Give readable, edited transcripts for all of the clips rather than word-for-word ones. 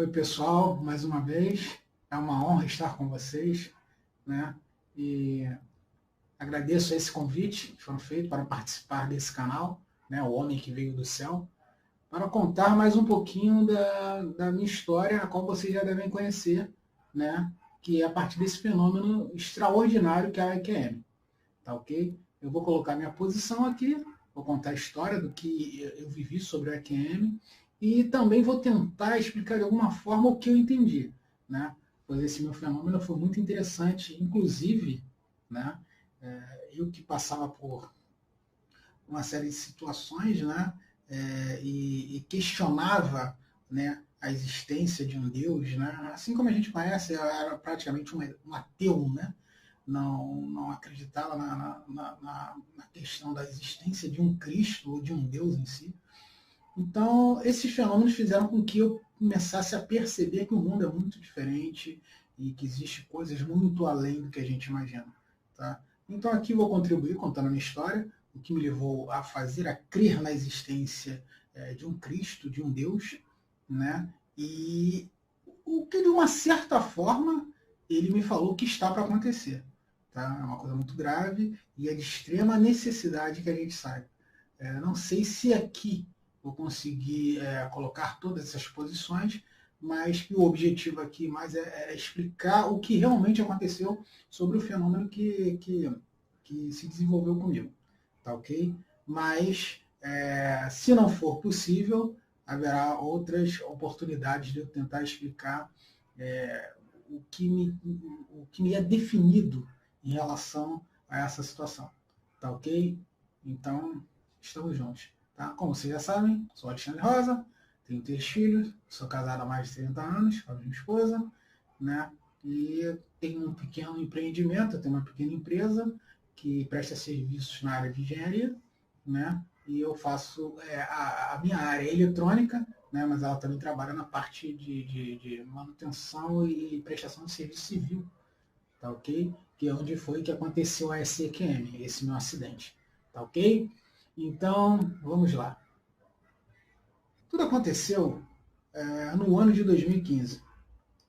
Oi, pessoal, mais uma vez. É uma honra estar com vocês, né? E agradeço esse convite que foi feito para participar desse canal, né? O Homem que Veio do Céu, para contar mais um pouquinho da minha história, a qual vocês já devem conhecer, né? Que é a partir desse fenômeno extraordinário que é a EQM, tá ok? Eu vou colocar minha posição aqui, vou contar a história do que eu vivi sobre o EQM e também vou tentar explicar de alguma forma o que eu entendi, né? Pois esse meu fenômeno foi muito interessante, inclusive, né? Eu que passava por uma série de situações, né? E questionava, né, a existência de um Deus, né? Assim como a gente conhece, eu era praticamente um ateu, né? Não acreditava na questão da existência de um Cristo ou de um Deus em si. Então, esses fenômenos fizeram com que eu começasse a perceber que o mundo é muito diferente e que existe coisas muito além do que a gente imagina. Tá? Então, aqui vou contribuir contando a minha história, o que me levou a fazer, a crer na existência de um Cristo, de um Deus, né? E o que, de uma certa forma, ele me falou que está para acontecer. Tá? É uma coisa muito grave e é de extrema necessidade que a gente saiba. Não sei se aqui vou conseguir colocar todas essas posições, mas que o objetivo aqui mais é explicar o que realmente aconteceu sobre o fenômeno que se desenvolveu comigo. Tá ok? Mas, se não for possível, haverá outras oportunidades de eu tentar explicar o que me é definido em relação a essa situação. Tá ok? Então, estamos juntos. Tá? Como vocês já sabem, sou Alexandre Rosa, tenho 3 filhos, sou casado há mais de 30 anos com a minha esposa, né? E tenho um pequeno empreendimento, eu tenho uma pequena empresa que presta serviços na área de engenharia, né? E eu faço a minha área é eletrônica, né? Mas ela também trabalha na parte de manutenção e prestação de serviço civil, tá ok? Que é onde foi que aconteceu a SEQM, esse meu acidente, tá ok? Então, vamos lá. Tudo aconteceu no ano de 2015.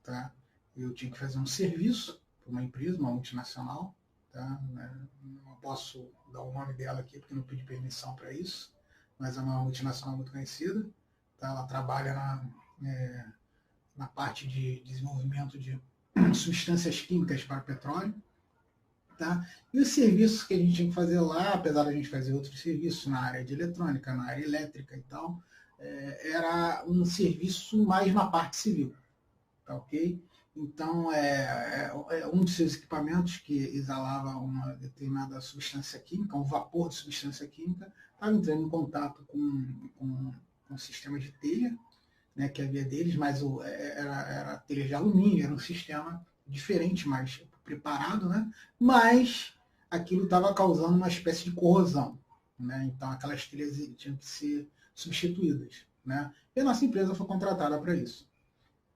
Tá? Eu tinha que fazer um serviço para uma empresa, uma multinacional. Tá? Não posso dar o nome dela aqui porque não pedi permissão para isso, mas é uma multinacional muito conhecida. Tá? Ela trabalha na parte de desenvolvimento de substâncias químicas para petróleo. Tá? E os serviços que a gente tinha que fazer lá, apesar da gente fazer outros serviços na área de eletrônica, na área elétrica e tal, era um serviço mais na parte civil. Tá ok? Então, um dos seus equipamentos que exalava uma determinada substância química, um vapor de substância química, estava entrando em contato com um sistema de telha, né, que havia deles, mas era telha de alumínio, era um sistema diferente, mais preparado, né? Mas aquilo estava causando uma espécie de corrosão, né? Então aquelas telhas tinham que ser substituídas, né? E a nossa empresa foi contratada para isso,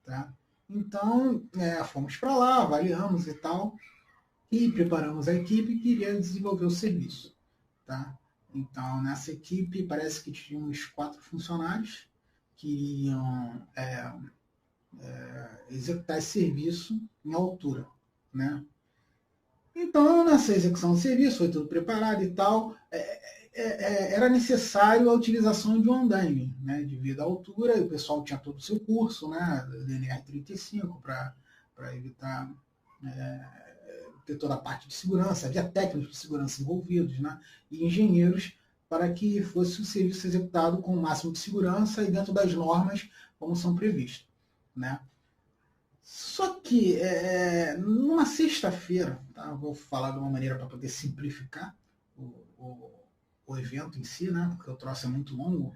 tá? Então fomos para lá, avaliamos e tal, e preparamos a equipe que iria desenvolver o serviço, tá? Então nessa equipe parece que tinha uns 4 funcionários que iriam executar esse serviço em altura, né? Então, nessa execução do serviço, foi tudo preparado e tal, era necessário a utilização de um andaime, né? Devido à altura, o pessoal tinha todo o seu curso, né? DNR 35, para evitar ter toda a parte de segurança, havia técnicos de segurança envolvidos, né? E engenheiros para que fosse o serviço executado com o máximo de segurança e dentro das normas como são previstas, né? Só que, numa sexta-feira, tá? Vou falar de uma maneira para poder simplificar o evento em si, né? Porque o troço é muito longo.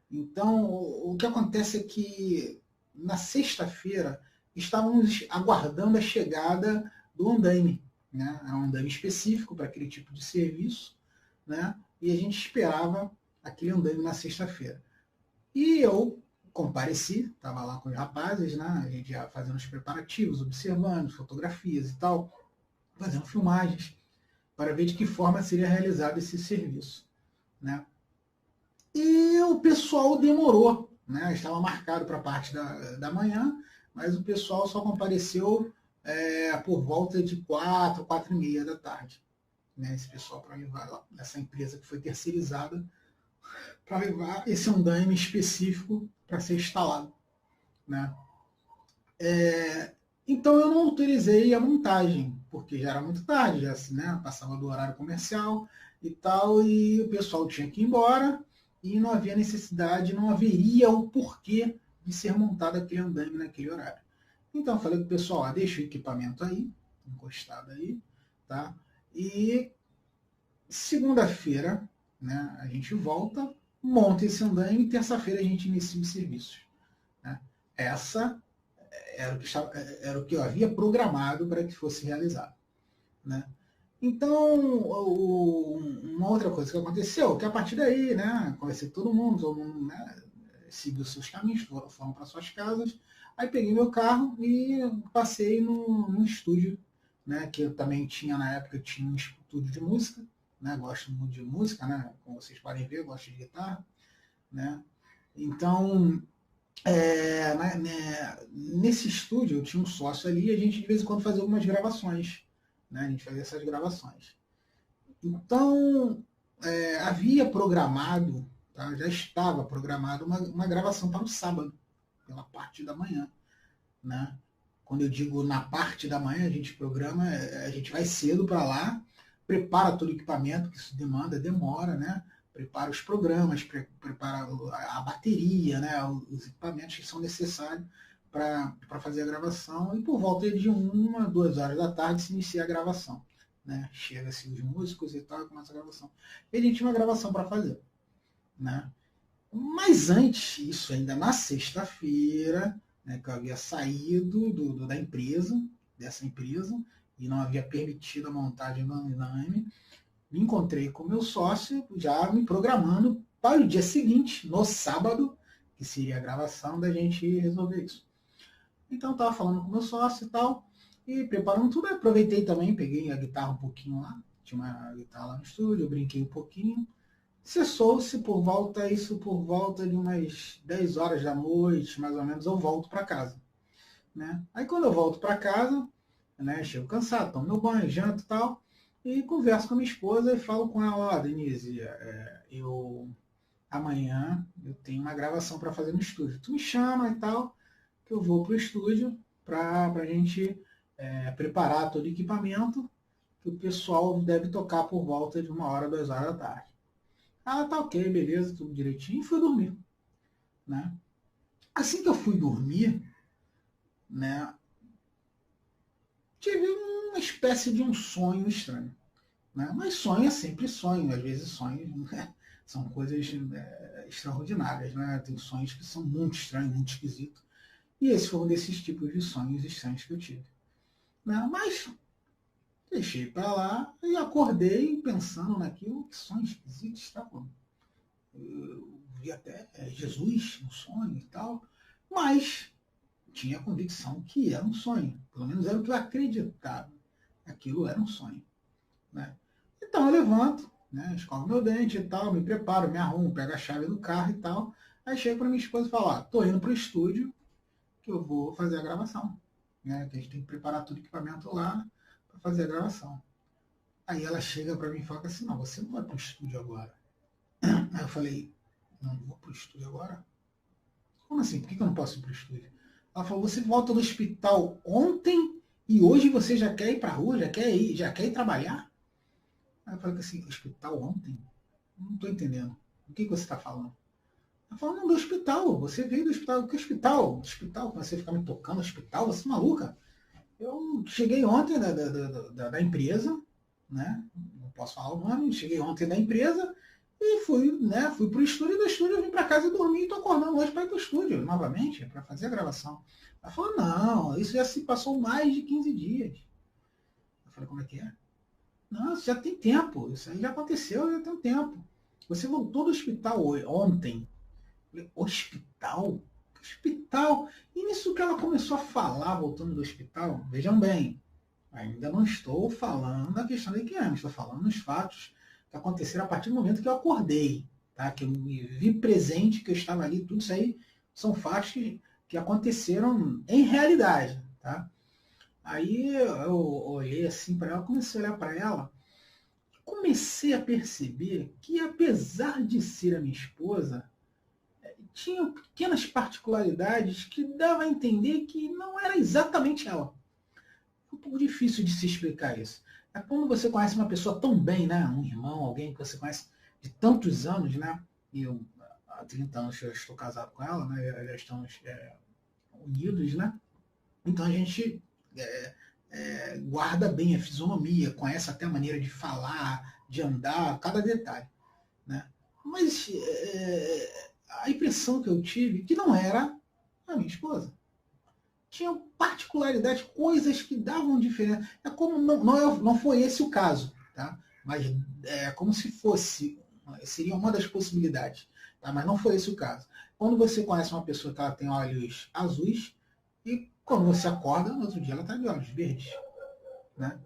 Então, o que acontece é que, na sexta-feira, estávamos aguardando a chegada do andaime, né? Era um andaime específico para aquele tipo de serviço, né? E a gente esperava aquele andaime na sexta-feira. E eu compareci, estava lá com os rapazes, né? A gente já fazendo os preparativos, observando fotografias e tal, fazendo filmagens, para ver de que forma seria realizado esse serviço, né? E o pessoal demorou né? Estava marcado para a parte da manhã, mas o pessoal só compareceu por volta de 4, 4h30 da tarde. Né? Esse pessoal para levar lá, essa empresa que foi terceirizada, para levar esse andaime específico para ser instalado. Né? Então eu não autorizei a montagem, porque já era muito tarde, já, né? Passava do horário comercial e tal, e o pessoal tinha que ir embora, e não havia necessidade, não haveria o porquê de ser montado aquele andaime naquele horário. Então eu falei pro pessoal, deixa o equipamento aí, encostado aí, tá? E segunda-feira, né, a gente volta, monta esse andaime e terça-feira a gente inicia os serviços. Né? Essa era o que eu havia programado para que fosse realizado. Né? Então, uma outra coisa que aconteceu, que a partir daí, né, conversei com todo mundo, né, seguiu seus caminhos, foram para suas casas, aí peguei meu carro e passei no estúdio, né, que eu também tinha na época, tinha um estúdio de música, né, gosto muito de música, né, como vocês podem ver, gosto de guitarra, né, então nesse estúdio eu tinha um sócio ali e a gente de vez em quando fazia algumas gravações. Né? A gente fazia essas gravações. Então, havia programado, tá? Já estava programado uma gravação para o sábado, pela parte da manhã. Né? Quando eu digo na parte da manhã, a gente programa, a gente vai cedo para lá, prepara todo o equipamento, que isso demora, né? Prepara os programas, prepara a bateria, né? Os equipamentos que são necessários para fazer a gravação, e por volta de 1, 2 horas da tarde se inicia a gravação. Né? Chega-se os músicos e tal, e começa a gravação. E a gente tinha uma gravação para fazer. Né? Mas antes, isso ainda na sexta-feira, né, que eu havia saído da empresa, dessa empresa, e não havia permitido a montagem do andaime, me encontrei com meu sócio, já me programando para o dia seguinte, no sábado, que seria a gravação, da gente resolver isso. Então eu estava falando com meu sócio e tal, e preparando tudo, eu aproveitei também, peguei a guitarra um pouquinho lá, tinha uma guitarra lá no estúdio, eu brinquei um pouquinho, cessou-se por volta de umas 10 horas da noite, mais ou menos, eu volto para casa. Né? Aí quando eu volto para casa, né, chego cansado, tomo meu banho, janto e tal, e converso com a minha esposa e falo com ela, ó, Denise, amanhã eu tenho uma gravação para fazer no estúdio. Tu me chama e tal, que eu vou pro estúdio para a gente preparar todo o equipamento, que o pessoal deve tocar por volta de 1 hora, 2 horas da tarde. Ah, tá ok, beleza, tudo direitinho, e fui dormir. Né? Assim que eu fui dormir, né, tive uma espécie de um sonho estranho. Né? Mas sonho é sempre sonho, às vezes sonhos, né, são coisas extraordinárias. Né? Tem sonhos que são muito estranhos, muito esquisitos. E esse foi um desses tipos de sonhos estranhos que eu tive. Né? Mas deixei para lá e acordei pensando naquilo, que sonho esquisito estava. Eu vi até Jesus no sonho e tal, mas tinha a convicção que era um sonho. Pelo menos era o que eu acreditava. Aquilo era um sonho. Né? Então eu levanto, né, escovo meu dente e tal, me preparo, me arrumo, pego a chave do carro e tal. Aí chego para minha esposa e falo, ó, tô indo pro estúdio que eu vou fazer a gravação. Né, que a gente tem que preparar todo o equipamento lá para fazer a gravação. Aí ela chega para mim e fala assim, não, você não vai pro estúdio agora. Aí eu falei, não vou pro estúdio agora? Como assim? Por que eu não posso ir pro estúdio? Ela falou, você volta do hospital ontem e hoje você já quer ir pra rua, já quer ir trabalhar? Aí eu falei assim, hospital ontem? Não estou entendendo. O que você está falando? Ela falou, não, do hospital. Você veio do hospital. Que hospital? Hospital? Comecei a ficar me tocando, hospital? Você é maluca? Eu cheguei ontem da empresa, né? Não posso falar o nome. Cheguei ontem da empresa e fui pro estúdio. Do estúdio eu vim para casa e dormi e estou acordando hoje para ir para o estúdio novamente, para fazer a gravação. Ela falou, não, isso já se passou mais de 15 dias. Eu falei, como é que é? Não, isso já tem tempo. Isso aí já aconteceu, já tem um tempo. Você voltou do hospital ontem. Falei, hospital? Hospital? E nisso que ela começou a falar, voltando do hospital, vejam bem, ainda não estou falando da questão da Iquiame, estou falando dos fatos que aconteceram a partir do momento que eu acordei, tá? Que eu me vi presente, que eu estava ali, tudo isso aí São fatos que aconteceram em realidade, tá? Aí eu olhei assim para ela, comecei a olhar para ela, comecei a perceber que, apesar de ser a minha esposa, tinha pequenas particularidades que dava a entender que não era exatamente ela. É um pouco difícil de se explicar isso. É quando você conhece uma pessoa tão bem, né? Um irmão, alguém que você conhece de tantos anos, né? E eu, há 30 anos eu estou casado com ela, né? Já estamos unidos, né? Então a gente guarda bem a fisionomia, conhece até a maneira de falar, de andar, cada detalhe, né? Mas a impressão que eu tive que não era a minha esposa. Tinha particularidades, coisas que davam diferença. É como não foi esse o caso, tá? Mas é como se fosse, seria uma das possibilidades, tá? Mas não foi esse o caso. Quando você conhece uma pessoa que ela tem olhos azuis e quando você acorda, no outro dia ela está de olhos verdes, né?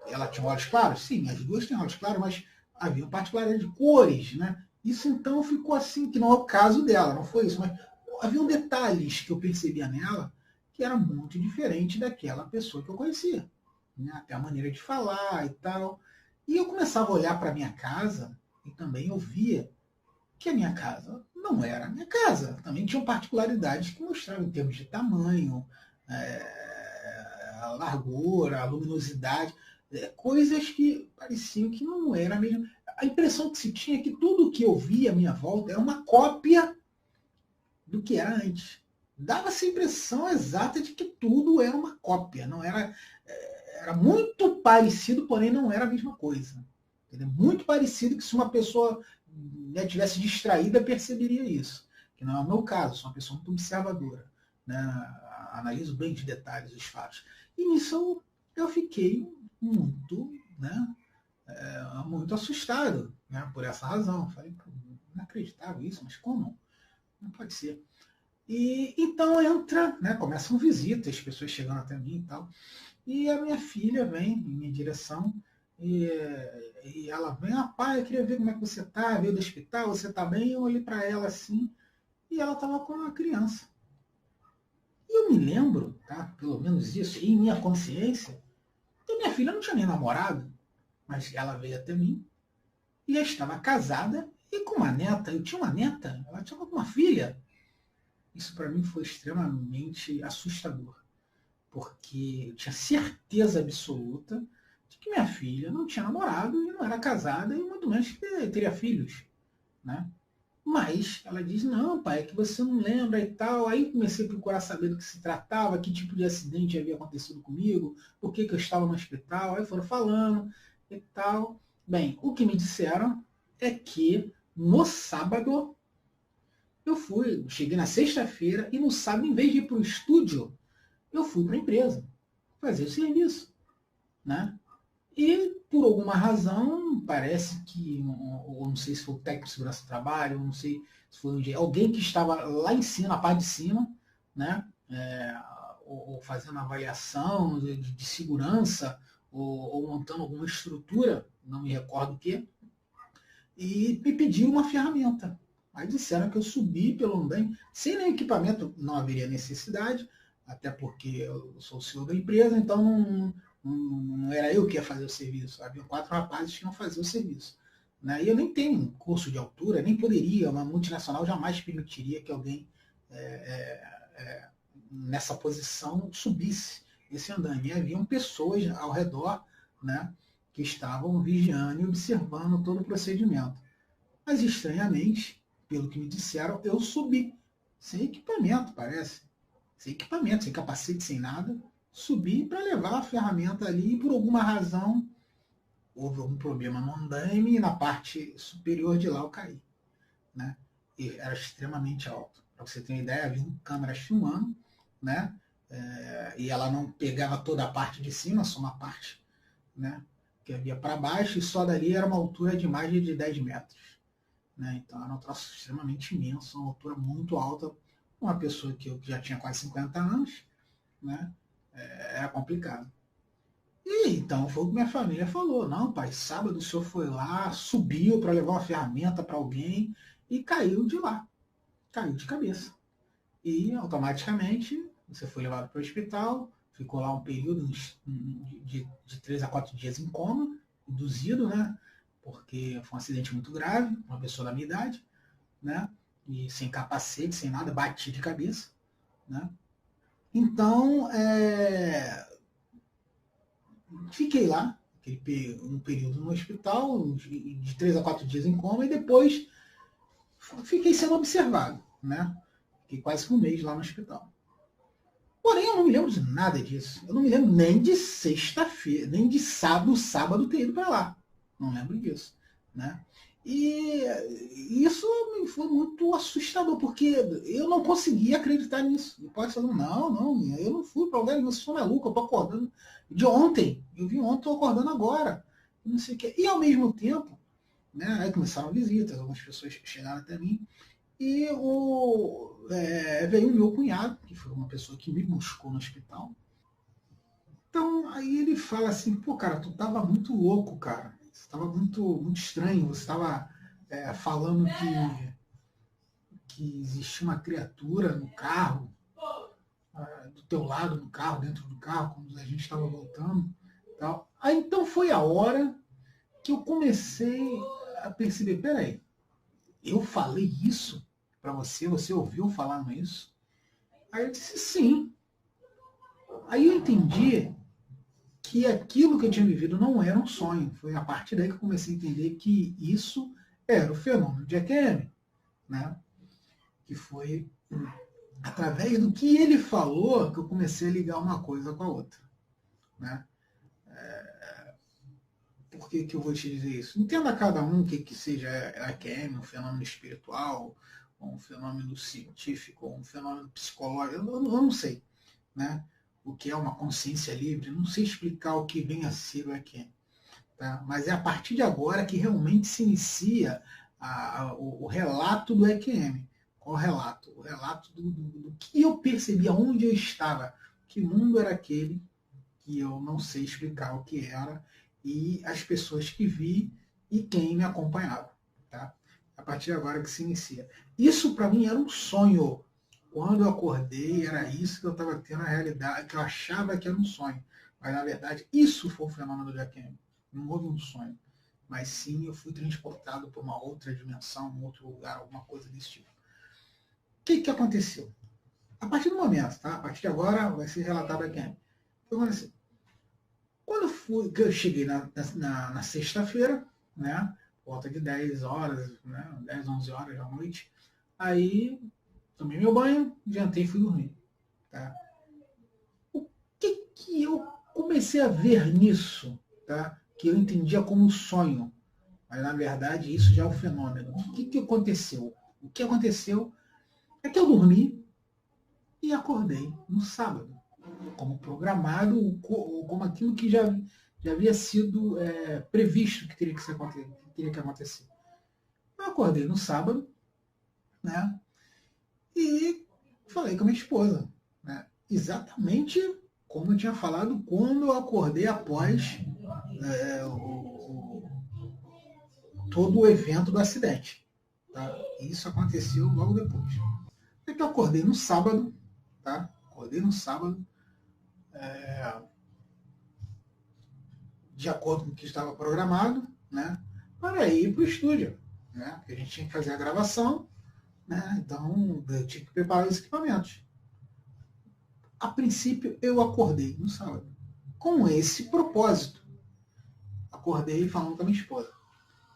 Ela tinha olhos claros? Sim, as duas têm olhos claros, mas havia particularidade de cores, né? Isso então ficou assim, que não é o caso dela, não foi isso, mas haviam detalhes que eu percebia nela que era muito diferente daquela pessoa que eu conhecia, né? Até a maneira de falar e tal. E eu começava a olhar para a minha casa e também eu via que a minha casa não era a minha casa. Também tinham particularidades que mostravam em termos de tamanho, a largura, a luminosidade, coisas que pareciam que não era mesmo. A impressão que se tinha é que tudo que eu via à minha volta era uma cópia do que era antes. Dava essa impressão exata de que tudo era uma cópia, não era, era muito parecido, porém não era a mesma coisa. Entendeu? Muito parecido, que se uma pessoa, né, tivesse distraída, perceberia isso. Que não é o meu caso, sou uma pessoa muito observadora, né? Analiso bem de detalhes os fatos. E nisso eu fiquei muito, né, muito assustado, né, por essa razão. Falei, inacreditável isso, mas como? Não pode ser. E então entra, né, começam visitas, pessoas chegando até mim e tal. E a minha filha vem em minha direção e ela vem, pai, eu queria ver como é que você está, veio do hospital, você está bem? Eu olhei para ela assim e ela estava com uma criança. E eu me lembro, tá, pelo menos isso, em minha consciência, que minha filha não tinha nem namorado, mas ela veio até mim e já estava casada e com uma neta. Eu tinha uma neta, ela tinha uma filha. Isso para mim foi extremamente assustador, porque eu tinha certeza absoluta de que minha filha não tinha namorado e não era casada e muito menos que teria filhos, né? Mas ela diz, não, pai, é que você não lembra e tal. Aí comecei a procurar saber do que se tratava, que tipo de acidente havia acontecido comigo, por que eu estava no hospital. Aí foram falando e tal. Bem, o que me disseram é que no sábado cheguei na sexta-feira e no sábado, em vez de ir para o estúdio, eu fui para a empresa fazer o serviço, né? E por alguma razão, parece que, ou não sei se foi o técnico de segurança do trabalho, não sei se foi alguém que estava lá em cima, na parte de cima, né? Ou fazendo avaliação de segurança, ou montando alguma estrutura, não me recordo o que, e me pediram uma ferramenta. Aí disseram que eu subi pelo andaime, sem nenhum equipamento, não haveria necessidade, até porque eu sou o CEO da empresa, então não era eu que ia fazer o serviço. Havia 4 rapazes que iam fazer o serviço. Né? E eu nem tenho curso de altura, nem poderia, uma multinacional jamais permitiria que alguém nessa posição subisse esse andaime. E haviam pessoas ao redor, né, que estavam vigiando e observando todo o procedimento. Mas, estranhamente, pelo que me disseram, eu subi, sem equipamento, parece. Sem equipamento, sem capacete, sem nada. Subi para levar a ferramenta ali e, por alguma razão, houve algum problema no andaime e na parte superior de lá eu caí. Né? E era extremamente alto. Para você ter uma ideia, havia câmeras filmando, né? E ela não pegava toda a parte de cima, só uma parte, né, que havia para baixo, e só dali era uma altura de mais de 10 metros. Né? Então era um troço extremamente imenso, uma altura muito alta. Uma pessoa que já tinha quase 50 anos, né? Era complicado. E então foi o que minha família falou. Não, pai, sábado o senhor foi lá, subiu para levar uma ferramenta para alguém e caiu de lá. caiu de cabeça. E automaticamente você foi levado para o hospital, ficou lá um período de 3 a 4 dias em coma, induzido, né? Porque foi um acidente muito grave, uma pessoa da minha idade, né? E sem capacete, sem nada, bati de cabeça, né? Então, fiquei lá, um período no hospital, de 3 a 4 dias em coma, e depois fiquei sendo observado, né? Fiquei quase que um mês lá no hospital. Porém, eu não me lembro de nada disso. Eu não me lembro nem de sexta-feira, nem de sábado ter ido para lá. Não lembro disso, né? E isso me foi muito assustador, porque eu não conseguia acreditar nisso. E pode falar, não, eu não fui para lugar nenhum, eu sou maluco, eu tô acordando de ontem. Eu vim ontem, tô acordando agora. Não sei o quê. E ao mesmo tempo, né, aí começaram visitas, algumas pessoas chegaram até mim, e veio o meu cunhado, que foi uma pessoa que me buscou no hospital. Então, aí ele fala assim, pô, cara, tu tava muito louco, cara. Você tava muito estranho. Você tava falando que existia uma criatura no carro, do teu lado no carro, dentro do carro, quando a gente estava voltando. Tal. Aí então foi a hora que eu comecei a perceber, peraí, eu falei isso para você? Você ouviu falando isso? Aí eu disse sim. Aí eu entendi que aquilo que eu tinha vivido não era um sonho. Foi a partir daí que eu comecei a entender que isso era o fenômeno de EQM, né? Que foi através do que ele falou que eu comecei a ligar uma coisa com a outra, né? Por que eu vou te dizer isso? Entenda cada um o que seja EQM, um fenômeno espiritual, ou um fenômeno científico, ou um fenômeno psicológico, eu não sei, né? O que é uma consciência livre, não sei explicar o que vem a ser o EQM. Tá? Mas é a partir de agora que realmente se inicia o relato do EQM. Qual o relato? O relato do que eu percebi, aonde eu estava, que mundo era aquele que eu não sei explicar o que era, e as pessoas que vi e quem me acompanhava. Tá? A partir de agora que se inicia. Isso para mim era um sonho. Quando eu acordei, era isso que eu estava tendo a realidade, que eu achava que era um sonho. Mas na verdade, isso foi o fenômeno do EQM. Não houve um sonho. Mas sim, eu fui transportado para uma outra dimensão, um outro lugar, alguma coisa desse tipo. O que aconteceu? A partir do momento, tá? A partir de agora vai ser relatado aqui. O que aconteceu? Quando eu cheguei na sexta-feira, né? Volta de 10 horas, né? 10, 11 horas da noite. Aí tomei meu banho, jantei e fui dormir. Tá? O que eu comecei a ver nisso? Tá? Que eu entendia como um sonho. Mas na verdade isso já é um fenômeno. O que aconteceu? O que aconteceu é que eu dormi e acordei no sábado, como programado, como aquilo que já havia sido previsto que teria que acontecer. Eu acordei no sábado, né? E falei com a minha esposa, né? Exatamente como eu tinha falado quando eu acordei após todo o evento do acidente. Tá? Isso aconteceu logo depois. É que eu acordei no sábado, tá? Acordei no sábado, de acordo com o que estava programado, né? Para ir para o estúdio, né? Porque a gente tinha que fazer a gravação, né? Então eu tinha que preparar os equipamentos. A princípio eu acordei no sábado com esse propósito. Acordei falando com a minha esposa,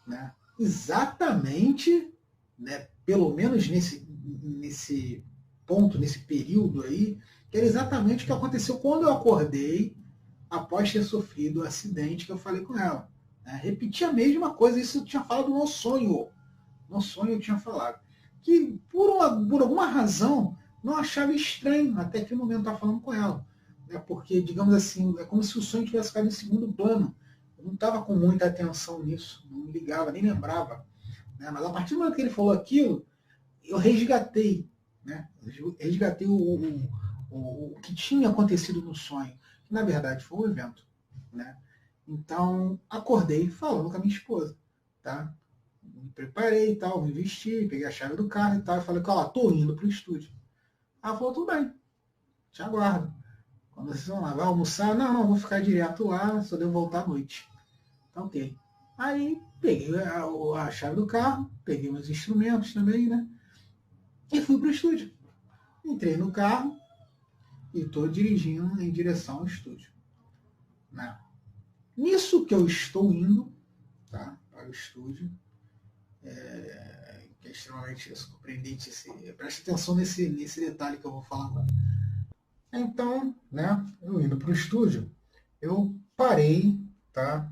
né? Exatamente, né? Pelo menos nesse ponto, nesse período aí, que era exatamente o que aconteceu quando eu acordei após ter sofrido o acidente que eu falei com ela. Né? Repeti a mesma coisa, isso eu tinha falado no sonho. No sonho eu tinha falado. Que por alguma razão não achava estranho até que momento eu estava falando com ela. Né? Porque, digamos assim, é como se o sonho tivesse ficado em segundo plano. Eu não estava com muita atenção nisso, não me ligava, nem lembrava. Né? Mas a partir do momento que ele falou aquilo, eu resgatei. Né? Eu resgatei o que tinha acontecido no sonho. Que na verdade foi um evento. Né? Então, acordei falando com a minha esposa. Tá? me preparei e tal, me vesti, peguei a chave do carro e tal, e falei, ó, tô indo pro estúdio. Ela falou, tudo bem, te aguardo. Quando vocês vão lá, vai almoçar? Não, vou ficar direto lá, só devo voltar à noite. Tá ok. Aí peguei a chave do carro, peguei meus instrumentos também, né? E fui pro estúdio. Entrei no carro e estou dirigindo em direção ao estúdio. Né? Nisso que eu estou indo, tá, para o estúdio, que é extremamente surpreendente, preste atenção nesse detalhe que eu vou falar agora. Então, né, eu indo para o estúdio, eu parei, tá,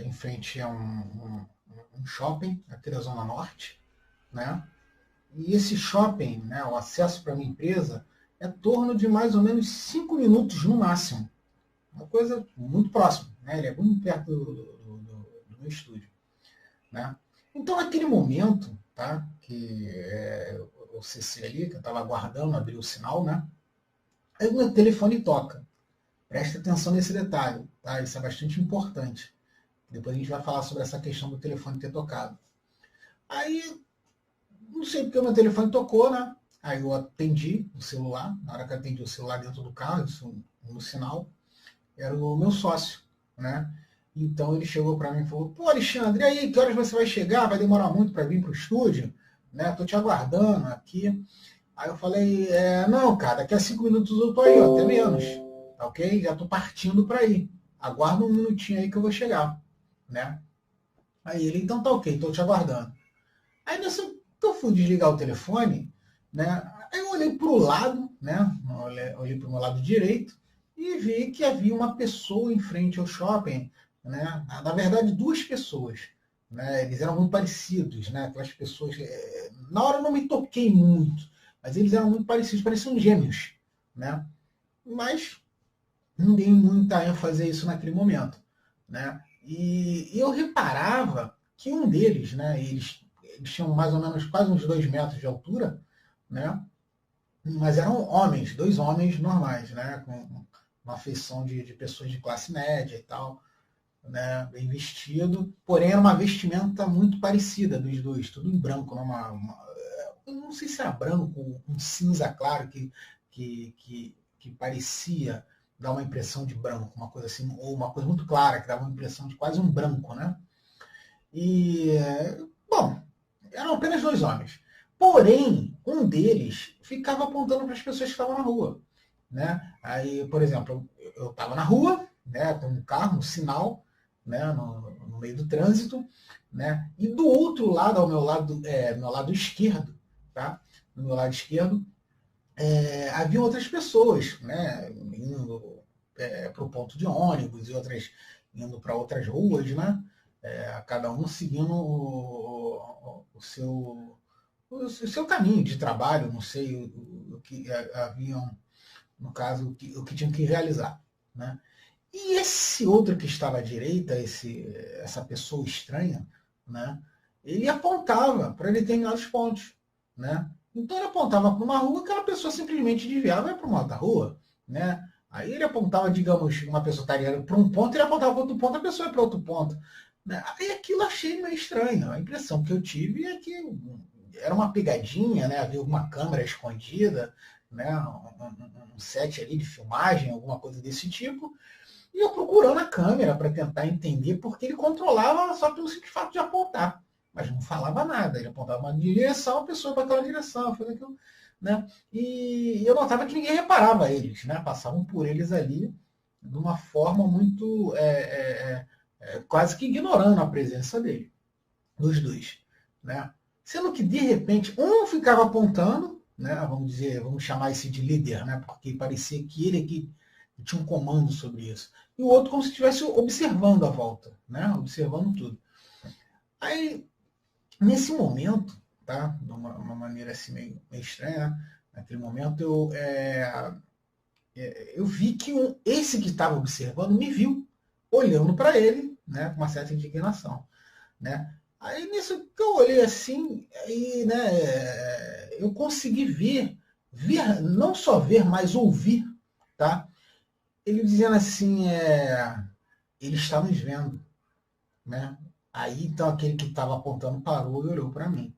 em frente a um shopping aqui da Zona Norte, né? E esse shopping, né, o acesso para a minha empresa é torno de mais ou menos 5 minutos no máximo. Uma coisa muito próxima, né? Ele é muito perto do meu estúdio. Né? Então, naquele momento, tá, que o CC ali, que eu estava aguardando, abriu o sinal, né? Aí o meu telefone toca. Presta atenção nesse detalhe, tá? Isso é bastante importante. Depois a gente vai falar sobre essa questão do telefone ter tocado. Aí, não sei porque o meu telefone tocou, né? Aí eu atendi o celular. Na hora que eu atendi o celular dentro do carro, isso no sinal, era o meu sócio, né? Então ele chegou para mim e falou, pô, Alexandre, e aí, que horas você vai chegar? Vai demorar muito para vir para o estúdio? Né? Tô te aguardando aqui. Aí eu falei, não, cara, daqui a 5 minutos eu tô aí, ó, até menos. Tá ok? Já tô partindo para ir. Aguarda um minutinho aí que eu vou chegar. Né? Aí ele, então tá ok, tô te aguardando. Aí nessa que eu fui desligar o telefone, né? Aí eu olhei pro lado, né? Olhei pro meu lado direito e vi que havia uma pessoa em frente ao shopping, né? Na verdade, duas pessoas. Né? Eles eram muito parecidos, né? Aquelas pessoas. Na hora eu não me toquei muito, mas eles eram muito parecidos, pareciam gêmeos. Né? Mas não dei muita ênfase a isso naquele momento. Né? E eu reparava que um deles, né? Eles tinham mais ou menos quase uns 2 metros de altura, né? Mas eram homens, 2 homens normais, né? Com uma feição de pessoas de classe média e tal, né? Bem vestido, porém era uma vestimenta muito parecida dos dois, tudo em branco, eu não sei se era branco, um cinza claro que parecia dar uma impressão de branco, uma coisa assim, ou uma coisa muito clara, que dava uma impressão de quase um branco, né? E, bom, eram apenas 2 homens. Porém, um deles ficava apontando para as pessoas que estavam na rua. Né? Aí, por exemplo, eu estava na rua, né, com um carro, um sinal, né, no meio do trânsito, né, e do outro lado, ao meu lado esquerdo, tá? No meu lado esquerdo, havia outras pessoas, né, indo para o ponto de ônibus e outras indo para outras ruas, né? Cada um seguindo o seu caminho de trabalho, não sei o que haviam, no caso, o que tinham que realizar. Né? E esse outro que estava à direita, essa pessoa estranha, né? Ele apontava para determinados pontos. Né? Então ele apontava para uma rua, aquela pessoa simplesmente desviava para uma outra rua. Né? Aí ele apontava, digamos, uma pessoa estaria para um ponto, ele apontava para outro ponto, a pessoa ia para outro ponto. Né? Aí aquilo achei meio estranho. A impressão que eu tive é que era uma pegadinha, né? Havia alguma câmera escondida, né? Um set ali de filmagem, alguma coisa desse tipo. E eu procurando a câmera para tentar entender, porque ele controlava só pelo simples fato de apontar. Mas não falava nada. Ele apontava uma direção, a pessoa para aquela direção, fazia aquilo. Né? E eu notava que ninguém reparava eles. Né? Passavam por eles ali de uma forma muito... quase que ignorando a presença dele, dos dois. Né? Sendo que, de repente, um ficava apontando, né? Vamos chamar esse de líder, né? Porque parecia que ele aqui tinha um comando sobre isso. E o outro como se estivesse observando a volta, né? Observando tudo. Aí, nesse momento, tá? De uma maneira assim meio estranha, né? Naquele momento eu vi que esse que estava observando me viu, olhando para ele, né? Com uma certa indignação. Né? Aí nisso que eu olhei assim, aí, né, eu consegui ver, não só ver, mas ouvir, tá? Ele dizendo assim, ele está nos vendo, né? Aí então aquele que estava apontando parou e olhou para mim.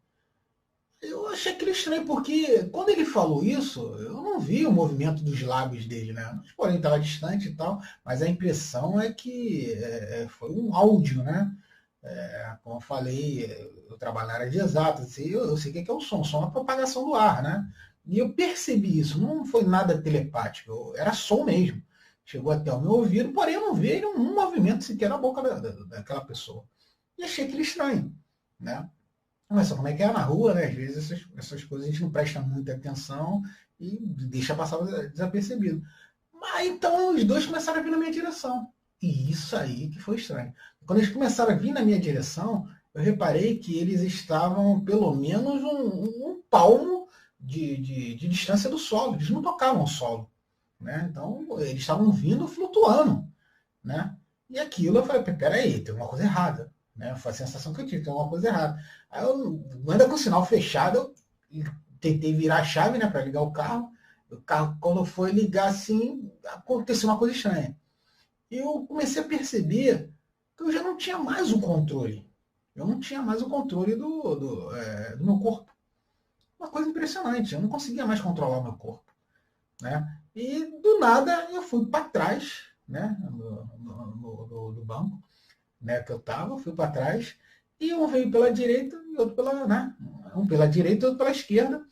Eu achei aquilo estranho, porque quando ele falou isso, eu não vi o movimento dos lábios dele, né? Mas, porém, estava distante e tal, mas a impressão é que foi um áudio, né? Como eu falei, eu trabalho na área de exatas, assim, eu sei o que é o som. Som é a propagação do ar, né? E eu percebi isso, não foi nada telepático, era som mesmo. Chegou até o meu ouvido, porém eu não vi um movimento sequer na boca daquela pessoa. E achei aquilo estranho, né? Mas só como é que é na rua, né? Às vezes essas coisas a gente não presta muita atenção e deixa passar desapercebido. Mas então os dois começaram a vir na minha direção. E isso aí que foi estranho. Quando eles começaram a vir na minha direção, eu reparei que eles estavam pelo menos um palmo de distância do solo. Eles não tocavam o solo. Né? Então eles estavam vindo flutuando. Né? E aquilo eu falei, peraí, tem uma coisa errada. Né? Foi a sensação que eu tive, tem uma coisa errada. Aí eu, ainda com o sinal fechado, eu tentei virar a chave, né, para ligar o carro. O carro, quando foi ligar assim, aconteceu uma coisa estranha. Eu comecei a perceber que eu já não tinha mais o controle. Eu não tinha mais o controle do meu corpo. Uma coisa impressionante, eu não conseguia mais controlar o meu corpo. Né? E do nada eu fui para trás, né, do banco, né, que eu estava, fui para trás, e um veio pela direita e outro pela, né, um pela direita e outro pela esquerda.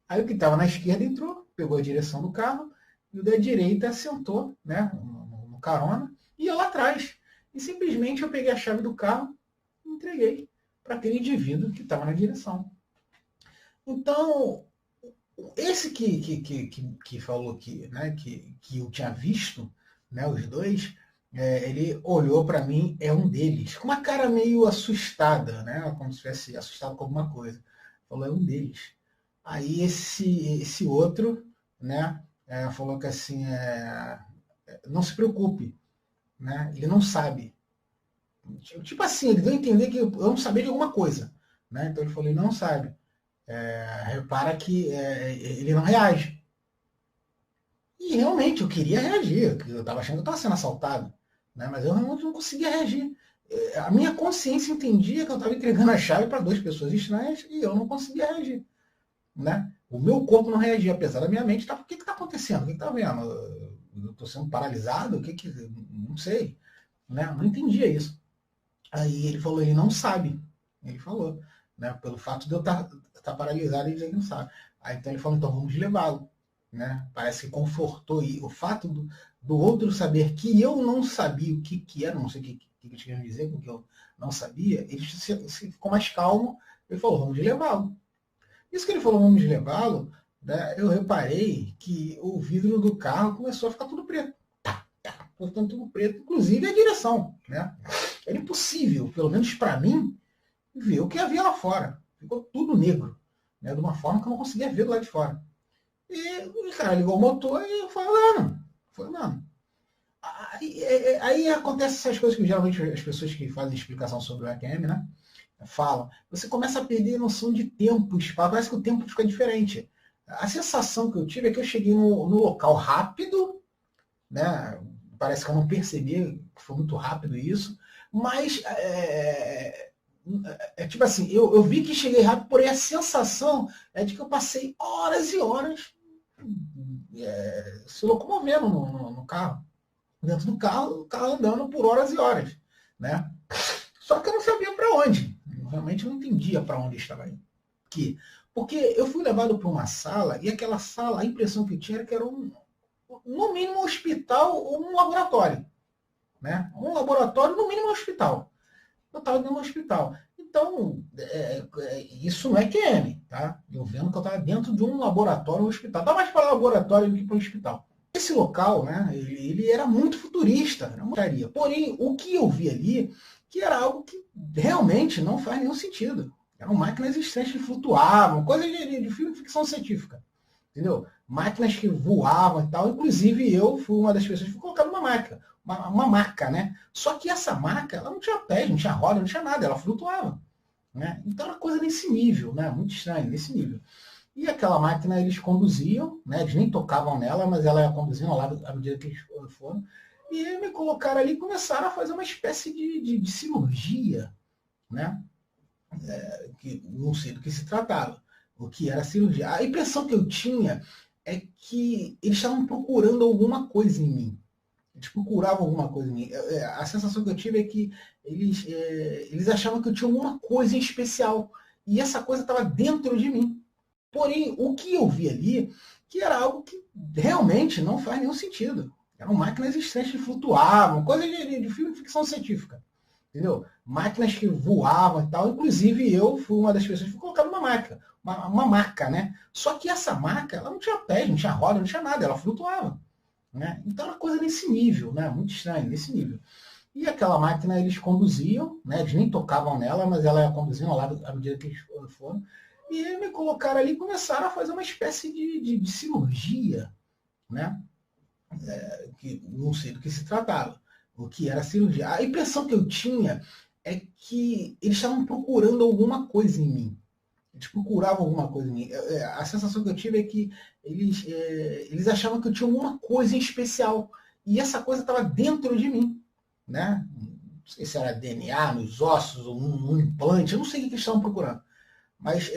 Aí o que estava na esquerda entrou, pegou a direção do carro, e o da direita sentou, né, no carona, e eu lá atrás. E simplesmente eu peguei a chave do carro e entreguei para aquele indivíduo que estava na direção. Então, esse que falou né, que eu tinha visto, né, os dois, ele olhou para mim, é um deles, com uma cara meio assustada, né, como se estivesse assustado com alguma coisa. Falou, é um deles. Aí esse outro, né, falou que assim, não se preocupe, né, ele não sabe. Tipo assim, ele deu a entender que eu não sabia de alguma coisa. Né, então ele falou, ele não sabe. Repara que ele não reage. E realmente eu queria reagir, eu estava achando que eu estava sendo assaltado, né? Mas eu realmente não conseguia reagir. A minha consciência entendia que eu estava entregando a chave para duas pessoas estranhas e eu não conseguia reagir. Né? O meu corpo não reagia, apesar da minha mente estar. O que está acontecendo? O que está vendo? Eu estou sendo paralisado? O que que. Não sei. Né? Eu não entendia isso. Aí ele falou, ele não sabe. Ele falou. Né? Pelo fato de eu estar paralisado, ele dizer que não sabe. Aí então ele falou, então vamos levá-lo. Né? Parece que confortou o fato do outro saber que eu não sabia o que era, não sei o que eu tinha que dizer, porque eu não sabia, ele se ficou mais calmo, ele falou, vamos levá-lo. Isso que ele falou, vamos levá-lo, né, eu reparei que o vidro do carro começou a ficar tudo preto. Ficando tudo preto, inclusive a direção. Né? Era impossível, pelo menos para mim, ver o que havia lá fora. Ficou tudo negro, né, de uma forma que eu não conseguia ver do lado de fora. E o cara ligou o motor e foi andando. Foi andando. Aí acontece essas coisas que geralmente as pessoas que fazem explicação sobre o EQM, né? Falam. Você começa a perder a noção de tempo, espaço. Parece que o tempo fica diferente. A sensação que eu tive é que eu cheguei no local rápido, né? Parece que eu não percebi, que foi muito rápido isso, mas tipo assim, eu vi que cheguei rápido, porém a sensação é de que eu passei horas e horas se locomovendo no carro. Dentro do carro, o carro andando por horas e horas. Né? Só que eu não sabia para onde. Eu realmente não entendia para onde estava indo. Porque eu fui levado para uma sala, e aquela sala, a impressão que eu tinha era que era no mínimo um hospital ou um laboratório. Né? Um laboratório, no mínimo um hospital. Eu estava dentro do hospital. Então, isso não é QM, tá? Eu vendo que eu estava dentro de um laboratório ou hospital. Estava mais para laboratório do que para o hospital. Esse local, né, ele era muito futurista, era uma montaria. Porém, o que eu vi ali, que era algo que realmente não faz nenhum sentido. Eram máquinas existentes que flutuavam, coisa de filme de ficção científica. Entendeu? Máquinas que voavam e tal. Inclusive, eu fui uma das pessoas que fui colocada numa máquina. Uma maca, né? Só que essa maca, ela não tinha pés, não tinha roda, não tinha nada, ela flutuava. Né? Então era coisa nesse nível, né? Muito estranho, nesse nível. E aquela máquina eles conduziam, né? Eles nem tocavam nela, mas ela ia conduzindo lá à medida que eles foram. E me colocaram ali e começaram a fazer uma espécie de cirurgia, né? Que não sei do que se tratava, o que era cirurgia. A impressão que eu tinha é que eles estavam procurando alguma coisa em mim. Eles procuravam alguma coisa em mim. A sensação que eu tive é que eles achavam que eu tinha alguma coisa em especial. E essa coisa estava dentro de mim. Porém, o que eu vi ali, que era algo que realmente não faz nenhum sentido. Eram máquinas estranhas que flutuavam, coisa de filme de ficção científica. Entendeu? Máquinas que voavam e tal. Inclusive, eu fui uma das pessoas que fui colocada numa maca. Uma maca, né? Só que essa maca, ela não tinha pés, não tinha roda, não tinha nada. Ela flutuava. Né? Então, era coisa nesse nível, né? Muito estranho, nesse nível. E aquela máquina eles conduziam, né? Eles nem tocavam nela, mas ela ia conduzindo ao lado à medida que eles foram. E me colocaram ali e começaram a fazer uma espécie de cirurgia, né? Que não sei do que se tratava, o que era cirurgia. A impressão que eu tinha é que eles estavam procurando alguma coisa em mim. Eles procuravam alguma coisa em mim. A sensação que eu tive é que eles achavam que eu tinha alguma coisa em especial. E essa coisa estava dentro de mim. Né? Não sei se era DNA nos ossos ou um implante, eu não sei o que eles estavam procurando. Mas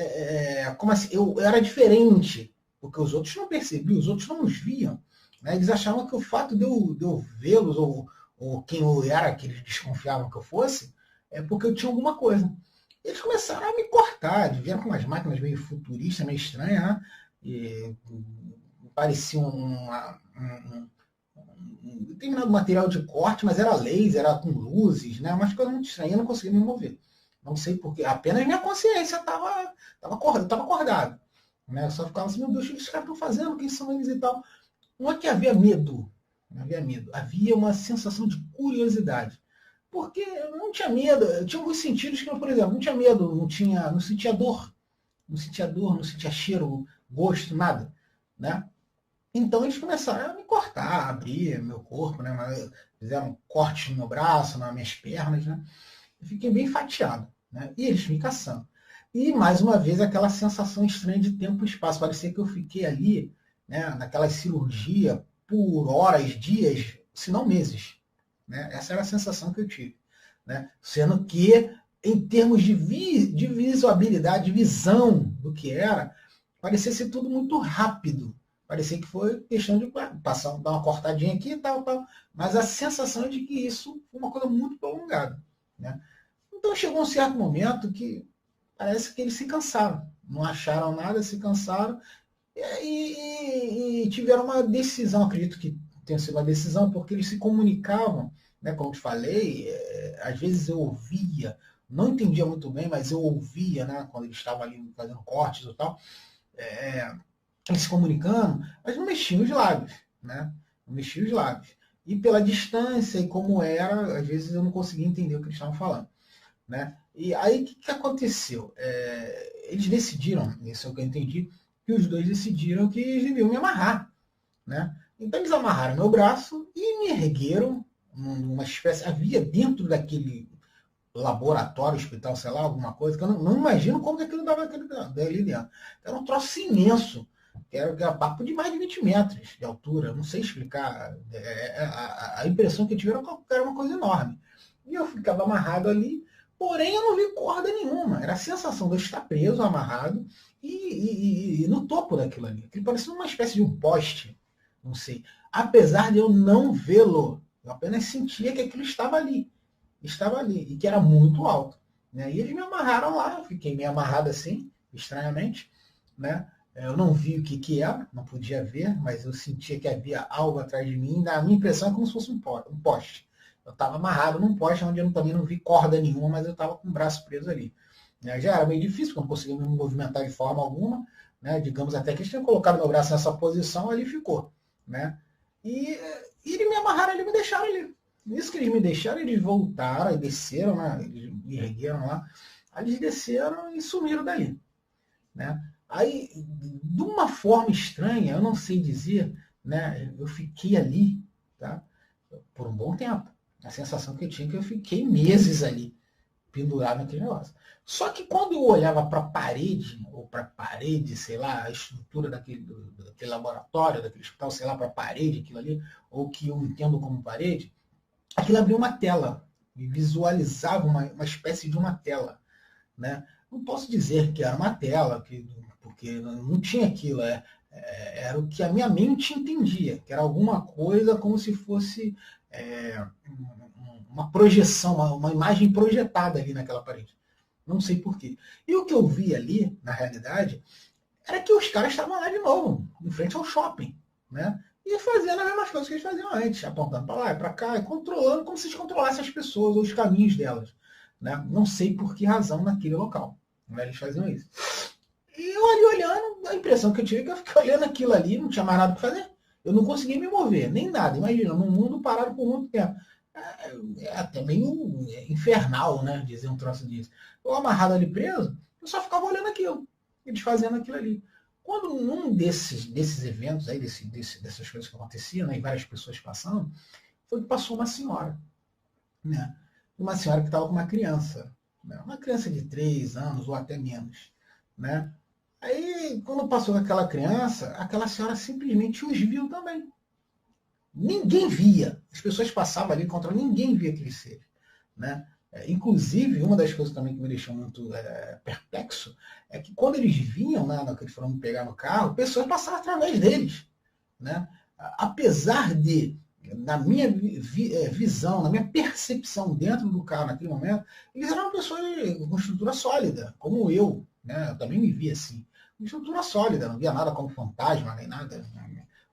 como assim, eu era diferente, porque os outros não percebiam, os outros não nos viam. Né? Eles achavam que o fato de eu vê-los, ou quem eu era, que eles desconfiavam que eu fosse, é porque eu tinha alguma coisa. Eles começaram a me cortar, vieram com umas máquinas meio futuristas, meio estranhas, né? E pareciam um determinado material de corte, mas era laser, era com luzes, né? Umas coisas muito estranhas, eu não conseguia me mover. Não sei porquê, apenas minha consciência estava acordado. Né? Eu só ficava assim, meu Deus, o que esses caras estão fazendo? Quem são eles e tal? Não é que havia medo, não havia medo, havia uma sensação de curiosidade. Porque eu não tinha medo, eu tinha alguns sentidos que, por exemplo, não tinha medo, não sentia dor, não sentia cheiro, gosto, nada. Né? Então eles começaram a me cortar, a abrir meu corpo, né? Fizeram cortes no meu braço, nas minhas pernas, né? Eu fiquei bem fatiado, né? E eles me caçando. E mais uma vez aquela sensação estranha de tempo e espaço. Parecia que eu fiquei ali, né? Naquela cirurgia por horas, dias, se não meses. Né? Essa era a sensação que eu tive. Né? Sendo que, em termos de visualidade, de visão do que era, parecia ser tudo muito rápido. Parecia que foi questão de passar, dar uma cortadinha aqui e tal, tal. Mas a sensação é de que isso foi uma coisa muito prolongada. Né? Então chegou um certo momento que parece que eles se cansaram. Não acharam nada, se cansaram e tiveram uma decisão. Acredito que tenha sido uma decisão, porque eles se comunicavam, né, como eu te falei, às vezes eu ouvia, não entendia muito bem, mas eu ouvia, né, quando eles estavam ali fazendo cortes e tal, eles se comunicando, mas não mexiam os lábios, né? Não mexiam os lábios. E pela distância e como era, às vezes eu não conseguia entender o que eles estavam falando. Né? E aí o que aconteceu? Eles decidiram, isso é o que eu entendi, que os dois decidiram que eles deviam me amarrar. Né? Então eles amarraram meu braço e me ergueram numa espécie. Havia dentro daquele laboratório, hospital, sei lá, alguma coisa, que eu não imagino como que aquilo dava ali dentro. Era um troço imenso, que era papo de mais de 20 metros de altura, não sei explicar. A impressão que eu tive era uma coisa enorme. E eu ficava amarrado ali, porém eu não vi corda nenhuma. Era a sensação de eu estar preso, amarrado, e no topo daquilo ali. Aquilo parecia uma espécie de um poste, não sei. Apesar de eu não vê-lo, eu apenas sentia que aquilo estava ali, e que era muito alto. Né? E eles me amarraram lá, eu fiquei meio amarrado assim, estranhamente. Né? Eu não vi o que era, não podia ver, mas eu sentia que havia algo atrás de mim. Na minha impressão é como se fosse um poste. Eu estava amarrado num poste onde eu também não vi corda nenhuma, mas eu estava com o braço preso ali. Né? Já era meio difícil, porque eu não conseguia me movimentar de forma alguma. Né? Digamos até que eles tinham colocado meu braço nessa posição, ali ficou. Né? E eles me amarraram ali e me deixaram ali. Isso que eles me deixaram, eles voltaram e desceram, né? Eles me ergueram lá. Aí eles desceram e sumiram dali. Né? Aí, de uma forma estranha, eu não sei dizer, né? Eu fiquei ali, tá? Por um bom tempo. A sensação que eu tinha é que eu fiquei meses ali, pendurado naquele negócio. Só que quando eu olhava para a parede, ou para a parede, sei lá, a estrutura daquele laboratório, daquele hospital, sei lá, para a parede, aquilo ali, ou que eu entendo como parede, aquilo abriu uma tela. e visualizava uma espécie de uma tela, né? Não posso dizer que era uma tela, porque não tinha aquilo, era o que a minha mente entendia, que era alguma coisa como se fosse uma projeção, uma imagem projetada ali naquela parede. Não sei porquê. E o que eu vi ali, na realidade, era que os caras estavam lá de novo, em frente ao shopping, né? E fazendo as mesmas coisas que eles faziam antes, apontando para lá e para cá, e controlando como se eles controlassem as pessoas, ou os caminhos delas. Né? Não sei por que razão naquele local. Né? Eles faziam isso. E eu ali olhando, a impressão que eu tive é que eu fiquei olhando aquilo ali, não tinha mais nada para fazer. Eu não conseguia me mover, nem nada. Imagina, num mundo parado por muito tempo. É até meio infernal, né? Dizer um troço disso. Eu amarrado ali preso, eu só ficava olhando aquilo. Eles fazendo aquilo ali. Quando num desses eventos aí, dessas coisas que aconteciam, né, e várias pessoas passando, foi que passou uma senhora. Né? Uma senhora que estava com uma criança. Né? Uma criança de 3 anos ou até menos. Né? Aí, quando passou aquela criança, aquela senhora simplesmente os viu também. Ninguém via. As pessoas passavam ali contra ninguém via aqueles seres. Né? Inclusive, uma das coisas também que me deixou muito perplexo é que quando eles vinham, né, que eles foram me pegar no carro, pessoas passavam através deles. Né? Apesar de, na minha visão, na minha percepção dentro do carro naquele momento, eles eram pessoas com estrutura sólida, como eu. Né? Eu também me via assim. Com estrutura sólida, não via nada como fantasma, nem nada,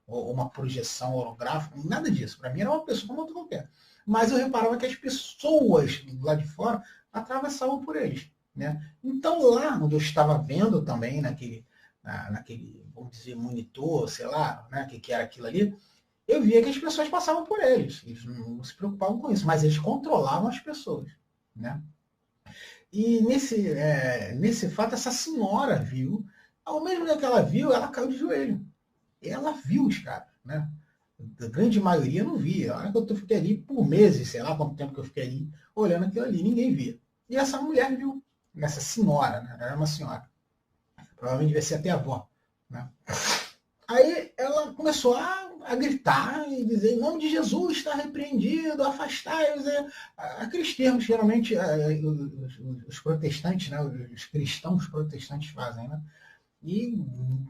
ou uma projeção holográfica, nada disso. Para mim era uma pessoa como outra qualquer. Mas eu reparava que as pessoas lá de fora atravessavam por eles. Né? Então lá onde eu estava vendo também, naquele, vamos dizer, monitor, sei lá, né, que era aquilo ali, eu via que as pessoas passavam por eles. Eles não se preocupavam com isso, mas eles controlavam as pessoas. Né? E nesse fato, essa senhora viu, ao mesmo tempo que ela viu, ela caiu de joelho. Ela viu os caras. Né? A grande maioria não via. A hora que eu fiquei ali por meses, sei lá quanto tempo que eu fiquei ali, olhando aquilo ali, ninguém via. E essa mulher viu, essa senhora, né? Ela era uma senhora. Provavelmente devia ser até a avó. Né? Aí ela começou a gritar e dizer, em nome de Jesus, está repreendido, afastai-os. Aqueles termos, geralmente, os protestantes, né? Os cristãos protestantes fazem, né? E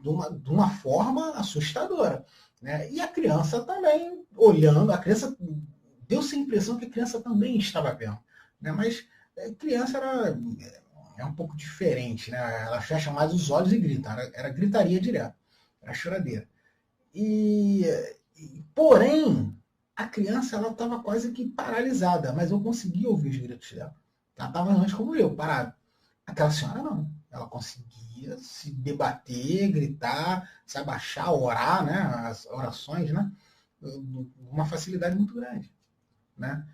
de uma forma assustadora. Né? E a criança também, olhando, a criança deu-se a impressão que a criança também estava vendo. Né? Mas a criança é um pouco diferente. Né? Ela fecha mais os olhos e grita. Era gritaria direto. Era choradeira. Porém, a criança estava quase que paralisada, mas eu conseguia ouvir os gritos dela. Ela estava antes como eu, parada. Aquela senhora não. Ela conseguia se debater, gritar, se abaixar, orar, né? As orações, né? Uma facilidade muito grande. Né?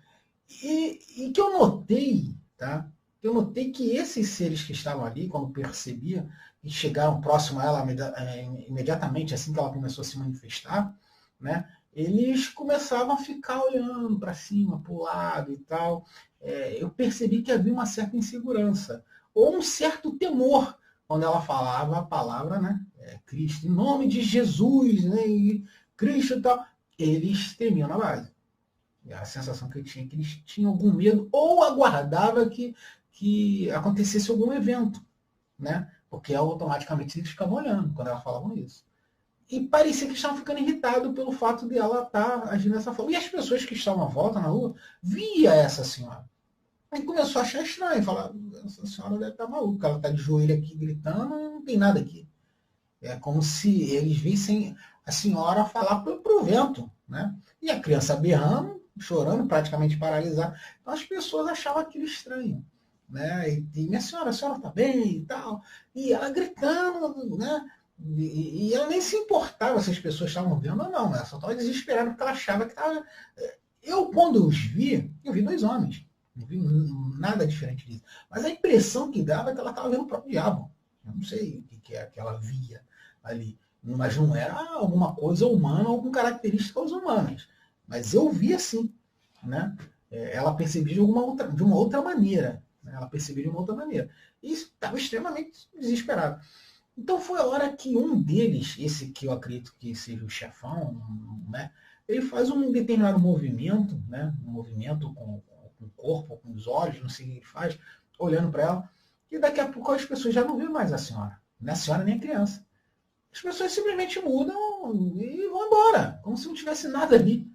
E que eu notei, tá? Eu notei que esses seres que estavam ali, quando percebia, e chegaram próximo a ela imediatamente, assim que ela começou a se manifestar, né? Eles começavam a ficar olhando para cima, para o lado e tal. Eu percebi que havia uma certa insegurança, ou um certo temor, quando ela falava a palavra, né? Cristo, em nome de Jesus, né? E Cristo e tal. Eles tremiam na base. A sensação que eu tinha é que eles tinham algum medo, ou aguardava que acontecesse algum evento, né? Porque automaticamente eles ficavam olhando quando ela falava isso. E parecia que estavam ficando irritados pelo fato de ela estar agindo dessa forma. E as pessoas que estavam à volta na rua via essa senhora. Aí começou a achar estranho, falar, essa senhora deve estar maluca, ela está de joelho aqui gritando, não tem nada aqui. É como se eles vissem a senhora falar para o vento, né? E a criança berrando, chorando, praticamente paralisada. Então as pessoas achavam aquilo estranho. Né? E minha senhora, a senhora está bem e tal. E ela gritando, né? E ela nem se importava se as pessoas estavam vendo ou não. Ela só estava desesperada porque ela achava que estava... Eu, quando os vi, eu vi 2 homens. Não vi nada diferente disso. Mas a impressão que dava é que ela estava vendo o próprio diabo. Eu não sei o que é que ela via ali. Mas não era alguma coisa humana ou com características humanas. Mas eu vi assim. Né? Ela percebia de uma outra maneira. Ela percebia de uma outra maneira. E estava extremamente desesperado. Então foi a hora que um deles, esse que eu acredito que seja o chefão, né, ele faz um determinado movimento, né, um movimento com com o corpo, com os olhos, não sei o que ele faz, olhando para ela, e daqui a pouco as pessoas já não vêem mais a senhora. Nem a senhora nem a criança. As pessoas simplesmente mudam e vão embora, como se não tivesse nada ali.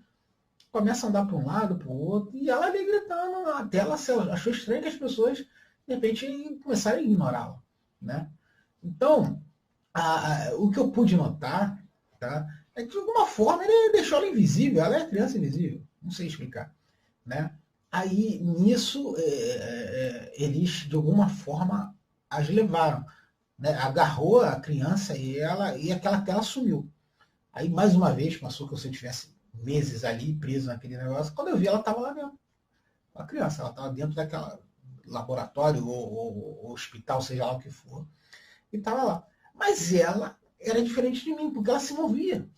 Começa a andar para um lado, para o outro, e ela ali gritando, até ela achou estranho que as pessoas, de repente, começaram a ignorá-la. Né? Então, o que eu pude notar, tá, é que de alguma forma ele deixou ela invisível, ela é a criança invisível, não sei explicar. Né? Aí, nisso, eles, de alguma forma, as levaram. Né? Agarrou a criança e aquela tela sumiu. Aí, mais uma vez, passou que se eu tivesse meses ali preso naquele negócio, quando eu vi, ela estava lá dentro. A criança, ela estava dentro daquela laboratório ou hospital, seja lá o que for, e estava lá. Mas ela era diferente de mim, porque ela se movia.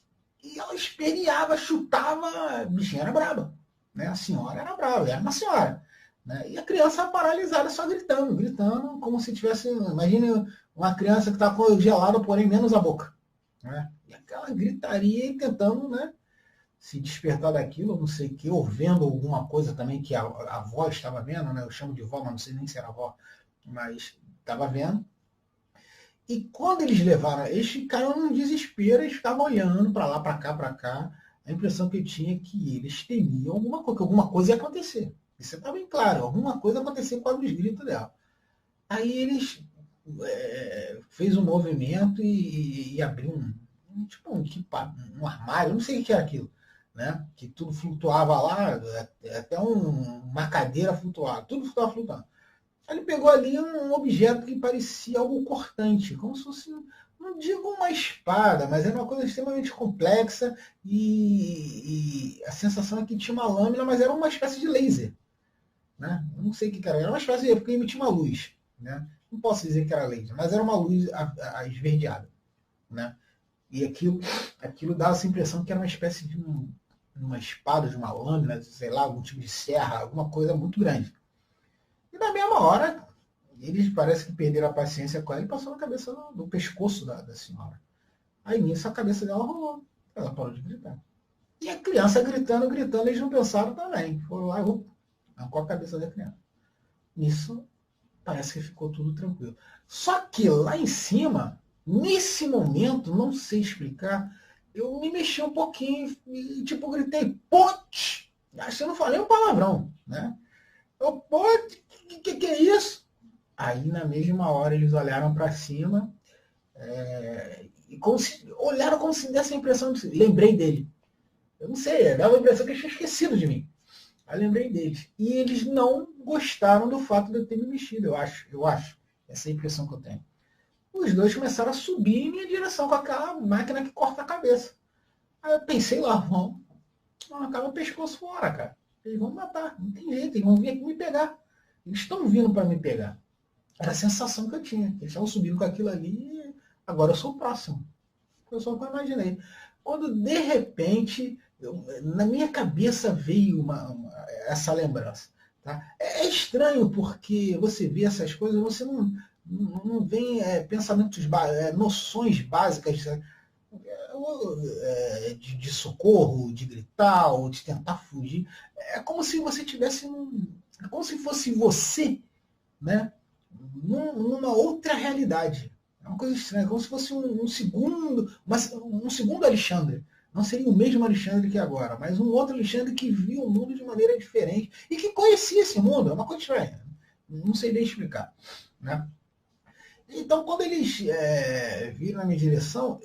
E ela esperiava, chutava, a bichinha era braba. Né? A senhora era brava, era uma senhora. Né? E a criança paralisada, só gritando, gritando, como se tivesse. Imagine uma criança que está congelada, porém menos a boca. Né? E aquela gritaria e tentando, né, se despertar daquilo, não sei o que, ou vendo alguma coisa também que a avó estava vendo, né? Eu chamo de vó, mas não sei nem se era avó, mas estava vendo. E quando eles levaram, eles ficaram num desespero, eles ficavam olhando para lá, para cá, para cá. A impressão que eu tinha é que eles temiam alguma coisa, que alguma coisa ia acontecer. Isso está bem claro, alguma coisa ia acontecer com os gritos dela. Aí eles fez um movimento e abriu um armário, não sei o que era aquilo, né? Que tudo flutuava lá, até uma cadeira flutuava, tudo estava flutuando. Ele pegou ali um objeto que parecia algo cortante, como se fosse, não digo uma espada, mas era uma coisa extremamente complexa e a sensação é que tinha uma lâmina, mas era uma espécie de laser. Né? Não sei o que era uma espécie de, porque emitia uma luz. Né? Não posso dizer que era laser, mas era uma luz esverdeada. Né? E aquilo dava essa impressão que era uma espécie de uma espada, de uma lâmina, sei lá, algum tipo de serra, alguma coisa muito grande. E na mesma hora, eles parece que perderam a paciência com ela e passou na cabeça do pescoço da senhora. Aí nisso a cabeça dela rolou. Ela parou de gritar. E a criança gritando, gritando, eles não pensaram também. Foram lá e arrancou a cabeça da criança. Nisso, parece que ficou tudo tranquilo. Só que lá em cima, nesse momento, não sei explicar, eu me mexi um pouquinho e tipo, gritei, pote! Acho que eu não falei um palavrão, né? Eu, pote, que é isso? Aí na mesma hora eles olharam para cima e olharam como se desse a impressão de lembrei dele. Eu não sei, dava a impressão que eles tinham esquecido de mim. Aí lembrei deles. E eles não gostaram do fato de eu ter me mexido, eu acho. Essa é a impressão que eu tenho. Os dois começaram a subir em minha direção com aquela máquina que corta a cabeça. Aí eu pensei lá, vão arrancar o pescoço fora, cara. Eles vão matar, não tem jeito, eles vão vir aqui me pegar. Eles estão vindo para me pegar. Era a sensação que eu tinha. Eles estavam subindo com aquilo ali e agora eu sou o próximo. Foi só o que eu imaginei. Quando de repente, na minha cabeça veio essa lembrança. Tá? É estranho porque você vê essas coisas, você não vem pensamentos, noções básicas de socorro, de gritar ou de tentar fugir. É como se você tivesse é como se fosse você, né? Numa outra realidade. É uma coisa estranha, é como se fosse um segundo Alexandre. Não seria o mesmo Alexandre que agora, mas um outro Alexandre que viu o mundo de maneira diferente e que conhecia esse mundo. É uma coisa estranha. Não sei nem explicar. Né? Então, quando eles viram na minha direção,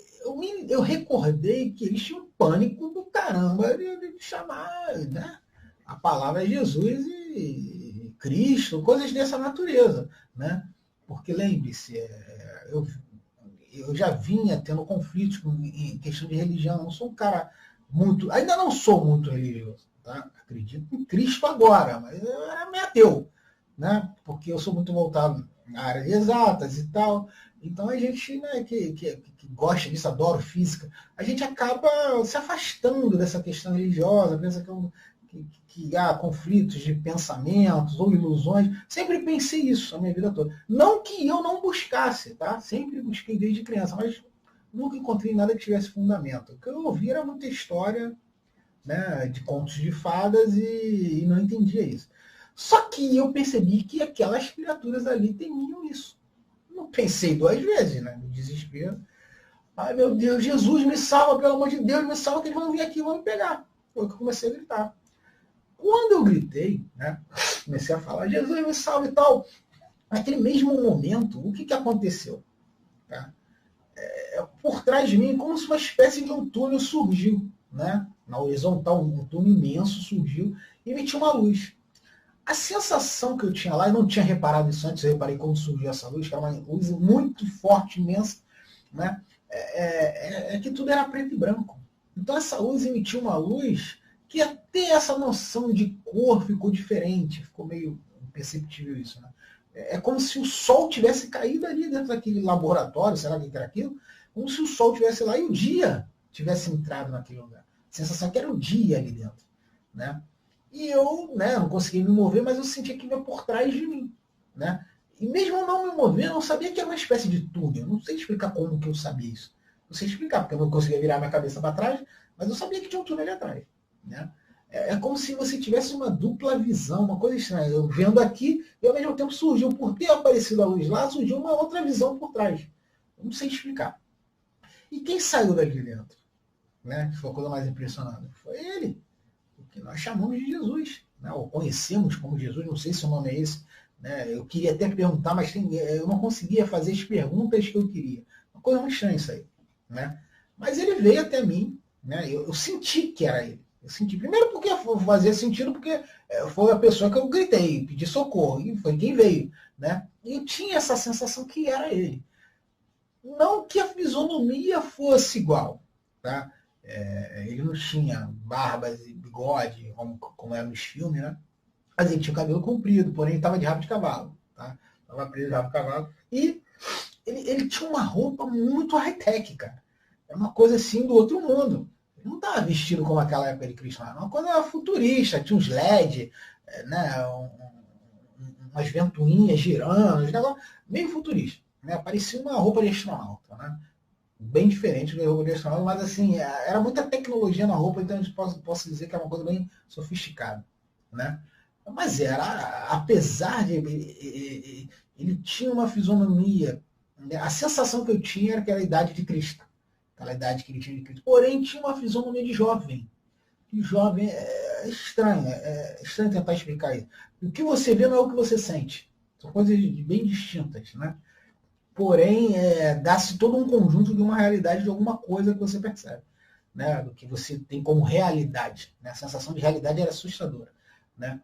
eu recordei que eles tinham pânico do caramba de chamar, né, a palavra Jesus e Cristo, coisas dessa natureza. Né? Porque lembre-se, eu já vinha tendo conflitos em questão de religião. Eu não sou um cara ainda não sou muito religioso. Tá? Acredito em Cristo agora, mas eu era meio ateu. Né? Porque eu sou muito voltado na área de exatas e tal. Então a gente, né, que gosta disso, adora física, a gente acaba se afastando dessa questão religiosa, pensa que há conflitos de pensamentos ou ilusões. Sempre pensei isso a minha vida toda. Não que eu não buscasse, tá? Sempre busquei desde criança, mas nunca encontrei nada que tivesse fundamento. O que eu ouvi era muita história, né, de contos de fadas e não entendia isso. Só que eu percebi que aquelas criaturas ali temiam isso. Não pensei duas vezes, né? No desespero. Ai, meu Deus, Jesus, me salva, pelo amor de Deus, me salva, que eles vão vir aqui e vão me pegar. Foi o que eu comecei a gritar. Quando eu gritei, né? Comecei a falar, Jesus, me salva e tal. Naquele mesmo momento, o que aconteceu? Tá? Por trás de mim, como se uma espécie de um túnel surgiu, né? Na horizontal, um túnel imenso surgiu e emitiu uma luz. A sensação que eu tinha lá, eu não tinha reparado isso antes, eu reparei quando surgiu essa luz, que era uma luz muito forte, imensa, né? É que tudo era preto e branco. Então essa luz emitiu uma luz que até essa noção de cor ficou diferente, ficou meio imperceptível isso, né? É como se o sol tivesse caído ali dentro daquele laboratório, será que era aquilo? Como se o sol tivesse lá e o dia tivesse entrado naquele lugar. A sensação que era o dia ali dentro, né? E eu, né, não conseguia me mover, mas eu sentia que vinha por trás de mim, né? E mesmo eu não me movendo, eu sabia que era uma espécie de túnel. Eu não sei explicar como que eu sabia isso. Não sei explicar, porque eu não conseguia virar minha cabeça para trás, mas eu sabia que tinha um túnel ali atrás, né? É como se você tivesse uma dupla visão, uma coisa estranha. Eu vendo aqui e ao mesmo tempo surgiu, por ter aparecido a luz lá, surgiu uma outra visão por trás. Eu não sei explicar. E quem saiu dali de dentro, né? Que foi a coisa mais impressionante. Foi ele, o que nós chamamos de Jesus, né? Ou conhecemos como Jesus, não sei se o nome é esse. Né? Eu queria até perguntar, mas eu não conseguia fazer as perguntas que eu queria. Uma coisa muito estranha isso aí. Né? Mas ele veio até mim, né? Eu senti que era ele. Eu senti, primeiro porque fazia sentido, porque foi a pessoa que eu gritei, pedi socorro, e foi quem veio. Né? E eu tinha essa sensação que era ele. Não que a fisionomia fosse igual. Tá? Ele não tinha barbas e bigode, como era nos filmes, né? Mas ele tinha o cabelo comprido, porém ele estava de rabo de cavalo. Tá? Estava preso de rabo de cavalo. E ele tinha uma roupa muito high-tech, cara. É uma coisa assim do outro mundo. Ele não estava vestido como aquela época de Cristo, era uma coisa futurista, tinha uns LED, né, umas ventoinhas girando, um negócio meio futurista. Né? Parecia uma roupa de astronauta, né? Bem diferente da roupa de astronauta, mas assim, era muita tecnologia na roupa, então eu posso dizer que é uma coisa bem sofisticada. Né? Mas era, apesar de ele tinha uma fisionomia, a sensação que eu tinha era que era a idade de Cristo. Aquela idade que ele tinha de Cristo. Porém, tinha uma fisionomia de jovem. E jovem é estranho. É estranho tentar explicar isso. O que você vê não é o que você sente. São coisas bem distintas. Né? Porém, dá-se todo um conjunto de uma realidade, de alguma coisa que você percebe. Né? Do que você tem como realidade. Né? A sensação de realidade era assustadora. Né?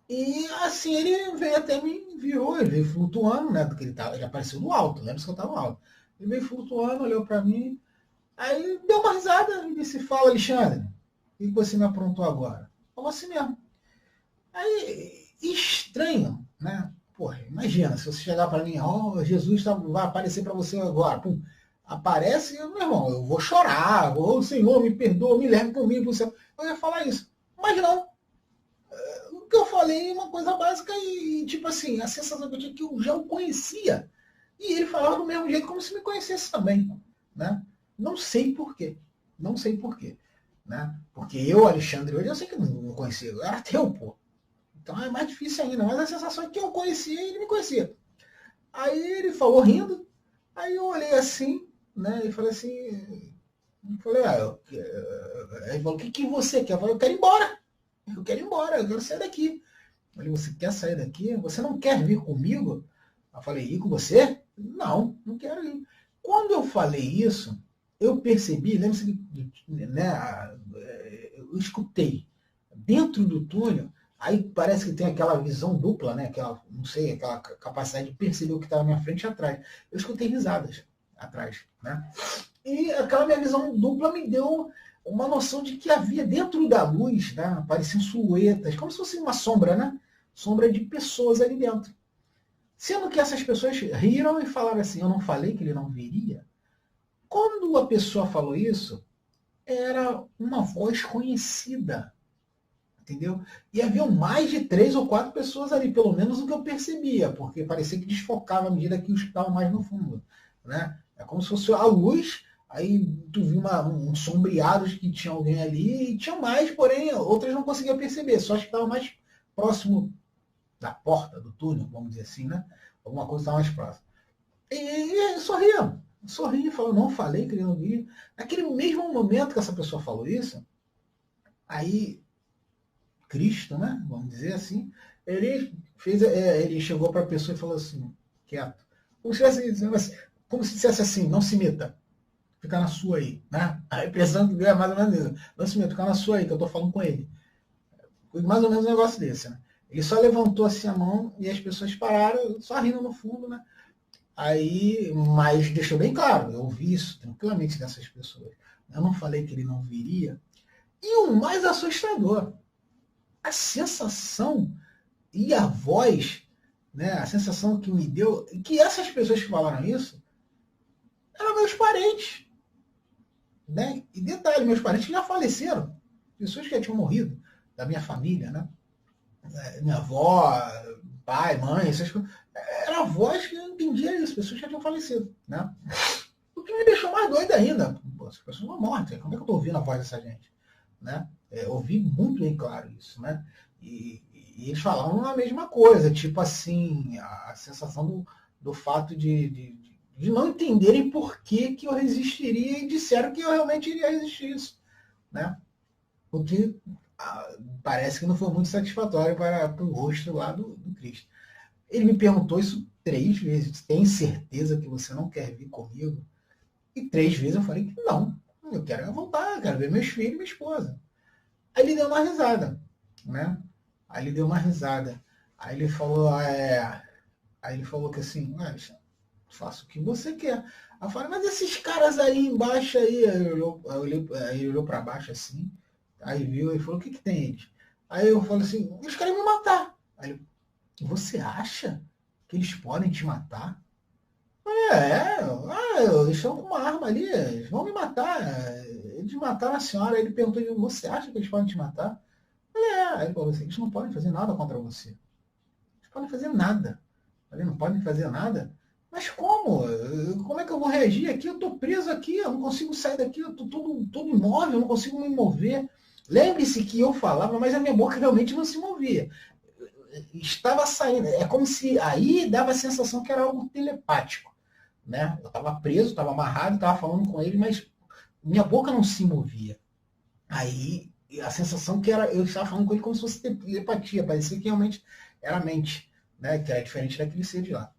E assim ele veio até mim, virou, ele veio flutuando, né? Porque ele apareceu no alto, lembra que eu estava no alto. Ele veio flutuando, olhou para mim, aí deu uma risada e disse, fala Alexandre, o que você me aprontou agora? Falou assim mesmo. Aí, estranho, né? Porra, imagina, se você chegar para mim, ó, Jesus vai aparecer para você agora, pum, aparece, meu irmão, eu vou chorar, ô Senhor, me perdoa, me leve comigo pro céu. Eu ia falar isso. Mas não. O que eu falei é uma coisa básica e, tipo assim, a sensação que eu tinha que eu já o conhecia. E ele falava do mesmo jeito como se me conhecesse também. Né? Não sei porquê. Não sei porquê. Né? Porque eu, Alexandre, hoje eu sei que não conhecia. Eu era ateu, pô. Então é mais difícil ainda. Mas a sensação é que eu conhecia e ele me conhecia. Aí ele falou rindo. Aí eu olhei assim, né? E falei assim. Eu falei, ele falou, o que você quer? Eu falei, eu quero ir embora. Eu quero ir embora, eu quero sair daqui. Eu falei, você quer sair daqui? Você não quer vir comigo? Eu falei, ir com você? Não, não quero ir. Quando eu falei isso, eu percebi, lembra-se, né, eu escutei, dentro do túnel, aí parece que tem aquela visão dupla, né, aquela, não sei, aquela capacidade de perceber o que estava na minha frente e atrás. Eu escutei risadas atrás. Né? E aquela minha visão dupla me deu uma noção de que havia dentro da luz, né, apareciam silhuetas, como se fosse uma sombra, né? Sombra de pessoas ali dentro. Sendo que essas pessoas riram e falaram assim, eu não falei que ele não viria? Quando a pessoa falou isso, era uma voz conhecida. Entendeu? E haviam mais de 3 ou 4 pessoas ali, pelo menos o que eu percebia, porque parecia que desfocava à medida que os que estavam mais no fundo. Né? É como se fosse a luz. Aí tu viu um sombreado de que tinha alguém ali, e tinha mais, porém outras não conseguia perceber, só as que estavam mais próximo da porta do túnel, vamos dizer assim, né? Alguma coisa estava mais próxima. E sorria, falou, não falei que ele não via. Naquele mesmo momento que essa pessoa falou isso, aí Cristo, né? Vamos dizer assim, ele chegou para a pessoa e falou assim, quieto, como se dissesse assim, não se meta, fica na sua aí, né? A impressão que deu é mais ou menos isso, não se meta, fica na sua aí, que eu estou falando com ele. Mais ou menos um negócio desse, né? Ele só levantou assim a mão e as pessoas pararam, só rindo no fundo, né? Aí, mas deixou bem claro, eu ouvi isso tranquilamente dessas pessoas. Eu não falei que ele não viria. E o mais assustador, a sensação e a voz, né? A sensação que me deu, que essas pessoas que falaram isso eram meus parentes. Né? E detalhe, meus parentes já faleceram. Pessoas que já tinham morrido, da minha família, né? Minha avó, pai, mãe, essas coisas. Era a voz que eu entendia isso, pessoas que já tinham falecido, né? O que me deixou mais doido ainda. Pô, essas pessoas não mortas, como é que eu tô ouvindo a voz dessa gente? Né? Ouvi muito bem claro isso, né? E eles falavam a mesma coisa, tipo assim, a sensação do fato de não entenderem por que eu resistiria e disseram que eu realmente iria resistir isso, né? O que parece que não foi muito satisfatório para o rosto lá do Cristo. Ele me perguntou isso 3 vezes. Tem certeza que você não quer vir comigo? E 3 vezes eu falei que não. Eu quero voltar, eu quero ver meus filhos e minha esposa. Aí ele deu uma risada, né? Aí ele deu uma risada. Aí ele falou, aí ele falou que assim, faça o que você quer. Aí eu falei, mas esses caras aí embaixo aí, aí ele olhou para baixo assim, aí viu e falou, o que tem eles? Aí eu falei assim, eles querem me matar. Aí ele, você acha que eles podem te matar? Eles estão com uma arma ali, eles vão me matar. Eles mataram a senhora. Aí ele perguntou, você acha que eles podem te matar? Aí ele falou assim, eles não podem fazer nada contra você. Eles podem fazer nada. Eles não podem fazer nada? Mas como? Como é que eu vou reagir aqui? Eu estou preso aqui, eu não consigo sair daqui, eu estou todo imóvel, eu não consigo me mover. Lembre-se que eu falava, mas a minha boca realmente não se movia. Estava saindo, é como se aí dava a sensação que era algo telepático, né? Eu estava preso, estava amarrado, estava falando com ele, mas minha boca não se movia. Aí a sensação que era, eu estava falando com ele como se fosse telepatia, parecia que realmente era a mente, né? Que era diferente daquele ser de lá.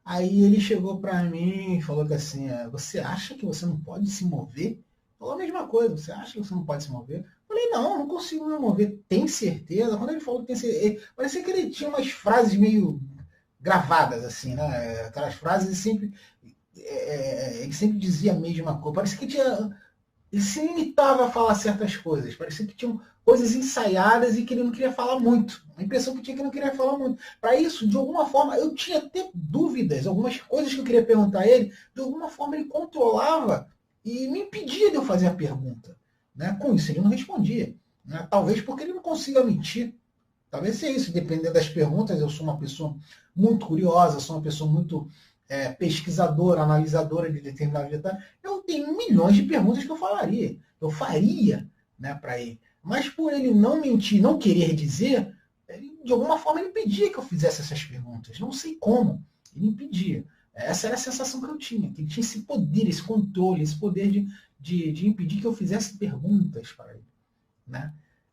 Aí ele chegou para mim e falou que assim, você acha que você não pode se mover? Falou a mesma coisa, você acha que você não pode se mover? Falei, não consigo me mover. Tem certeza? Quando ele falou que tem certeza, parecia que ele tinha umas frases meio gravadas, assim, né? Aquelas frases sempre. Ele sempre dizia a mesma coisa. Parecia que ele se limitava a falar certas coisas. Parecia que tinham coisas ensaiadas e que ele não queria falar muito. A impressão que tinha que ele não queria falar muito. Para isso, de alguma forma, eu tinha até dúvidas, algumas coisas que eu queria perguntar a ele, de alguma forma ele controlava e me impedia de eu fazer a pergunta. Né? Com isso, ele não respondia. Né? Talvez porque ele não consiga mentir. Talvez seja isso. Dependendo das perguntas, eu sou uma pessoa muito curiosa, sou uma pessoa muito pesquisadora, analisadora de determinados detalhes. Eu tenho milhões de perguntas que eu faria, né, para ele. Mas por ele não mentir, não querer dizer, de alguma forma ele impedia que eu fizesse essas perguntas. Não sei como. Ele impedia. Essa era a sensação que eu tinha, que ele tinha esse poder, esse controle, esse poder de impedir que eu fizesse perguntas para ele. Né?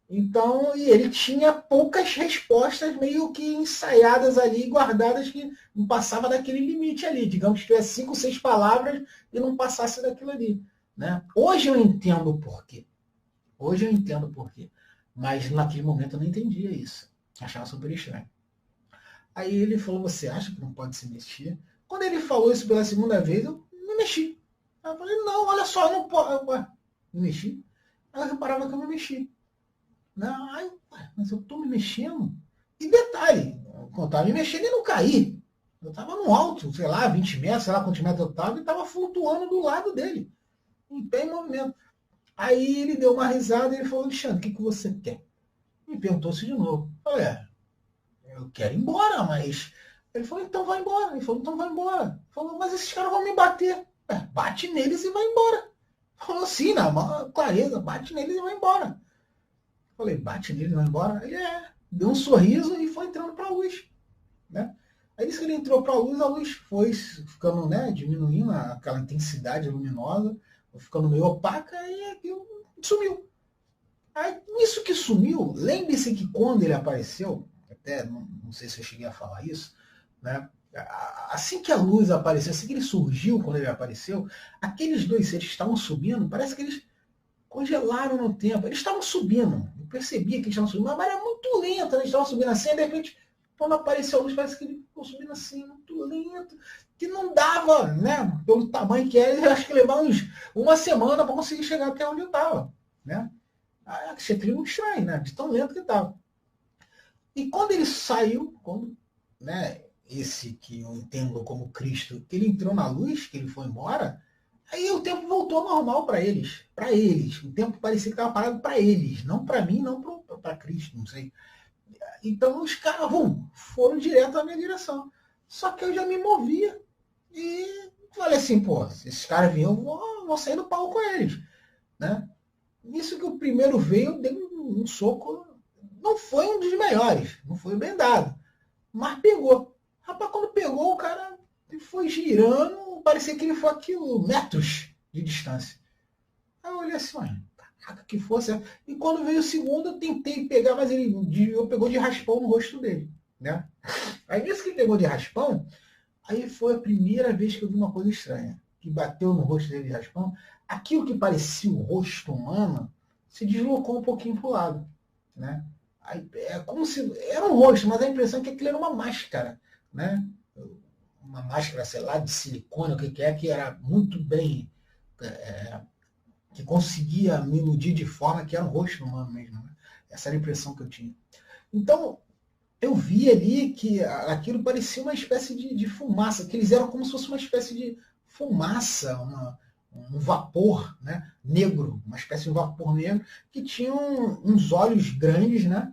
Então, e ele tinha poucas respostas meio que ensaiadas ali, guardadas, que não passava daquele limite ali. Digamos que tivesse 5, 6 palavras e não passasse daquilo ali. Né? Hoje eu entendo o porquê. Mas naquele momento eu não entendia isso. Achava super estranho. Aí ele falou, você acha que não pode se mexer? Quando ele falou isso pela segunda vez, eu me mexi. Aí eu falei, não, olha só, não pode. Me mexi. Aí eu reparava que eu me mexi. Não, mas eu estou me mexendo. E detalhe, quando eu estava me mexendo e não caí. Eu estava no alto, sei lá, 20 metros, sei lá quantos metros eu estava, e estava flutuando do lado dele. Em pé em movimento. Aí ele deu uma risada e ele falou, Alexandre, o que você quer? Me perguntou-se de novo. Eu falei, eu quero ir embora, mas... Ele falou, então vai embora. Ele falou, então vai embora. Ele falou, mas esses caras vão me bater. Bate neles e vai embora. Ele falou assim, na clareza, bate neles e vai embora. Eu falei, bate neles e vai embora? Ele, deu um sorriso e foi entrando para a luz, né? Aí disse que ele entrou para a luz foi ficando, né, diminuindo aquela intensidade luminosa, ficando meio opaca e aquilo sumiu. Aí, isso que sumiu, lembre-se que quando ele apareceu, até não sei se eu cheguei a falar isso, né? Assim que a luz apareceu, assim que ele surgiu, quando ele apareceu, aqueles dois seres que estavam subindo, parece que eles congelaram no tempo. Eles estavam subindo. Eu percebia que eles estavam subindo, mas era muito lento. Eles estavam subindo assim, e de repente, quando apareceu a luz, parece que eles ficou subindo assim, muito lento. Que não dava, né? Pelo tamanho que era, eu acho que levava uma semana para conseguir chegar até onde eu estava. Né? Achei aquilo estranho, né? De tão lento que estava. E quando ele saiu, quando, né, esse que eu entendo como Cristo, que ele entrou na luz, que ele foi embora, aí o tempo voltou ao normal para eles. Para eles. O tempo parecia que estava parado para eles. Não para mim, não para Cristo, não sei. Então os caras foram direto na minha direção. Só que eu já me movia e falei assim, pô, se esses caras virem, eu vou sair do pau com eles. Né? Nisso que o primeiro veio, eu dei um soco. Não foi um dos melhores, não foi bem dado. Mas pegou. Rapaz, quando pegou, o cara foi girando, parecia que ele foi aquilo, metros de distância. Aí eu olhei assim, caraca, que força. E quando veio o segundo, eu tentei pegar, mas ele pegou de raspão no rosto dele. Né? Aí nisso que ele pegou de raspão, aí foi a primeira vez que eu vi uma coisa estranha. Que bateu no rosto dele de raspão. Aquilo que parecia o rosto humano se deslocou um pouquinho para o lado. Né? Aí, é como se. Era um rosto, mas a impressão é que aquilo era uma máscara. Né? Uma máscara, sei lá, de silicone, o que é, que era muito bem. Que conseguia me iludir de forma que era um rosto humano mesmo. Né? Essa era a impressão que eu tinha. Então, eu vi ali que aquilo parecia uma espécie de fumaça, que eles eram como se fosse uma espécie de fumaça, um vapor, né, negro, uma espécie de vapor negro, que tinha uns olhos grandes, né,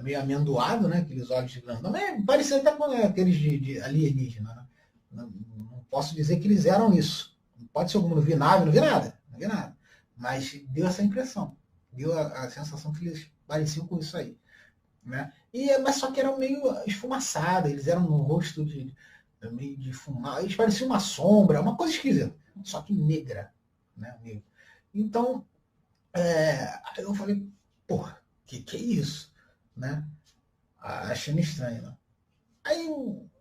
meio amendoado, né, aqueles olhos grandes. Também parecia até com aqueles de alienígena. Né? Não posso dizer que eles eram isso. Pode ser algum, não vi nada, não vi nada. Mas deu essa impressão, deu a sensação que eles pareciam com isso aí. Né? Mas só que eram meio esfumaçados, eles eram no rosto meio de fumar, eles pareciam uma sombra, uma coisa esquisita, só que negra. Né? Então, eu falei, porra, que é isso? Né? Achando estranho. Né? Aí,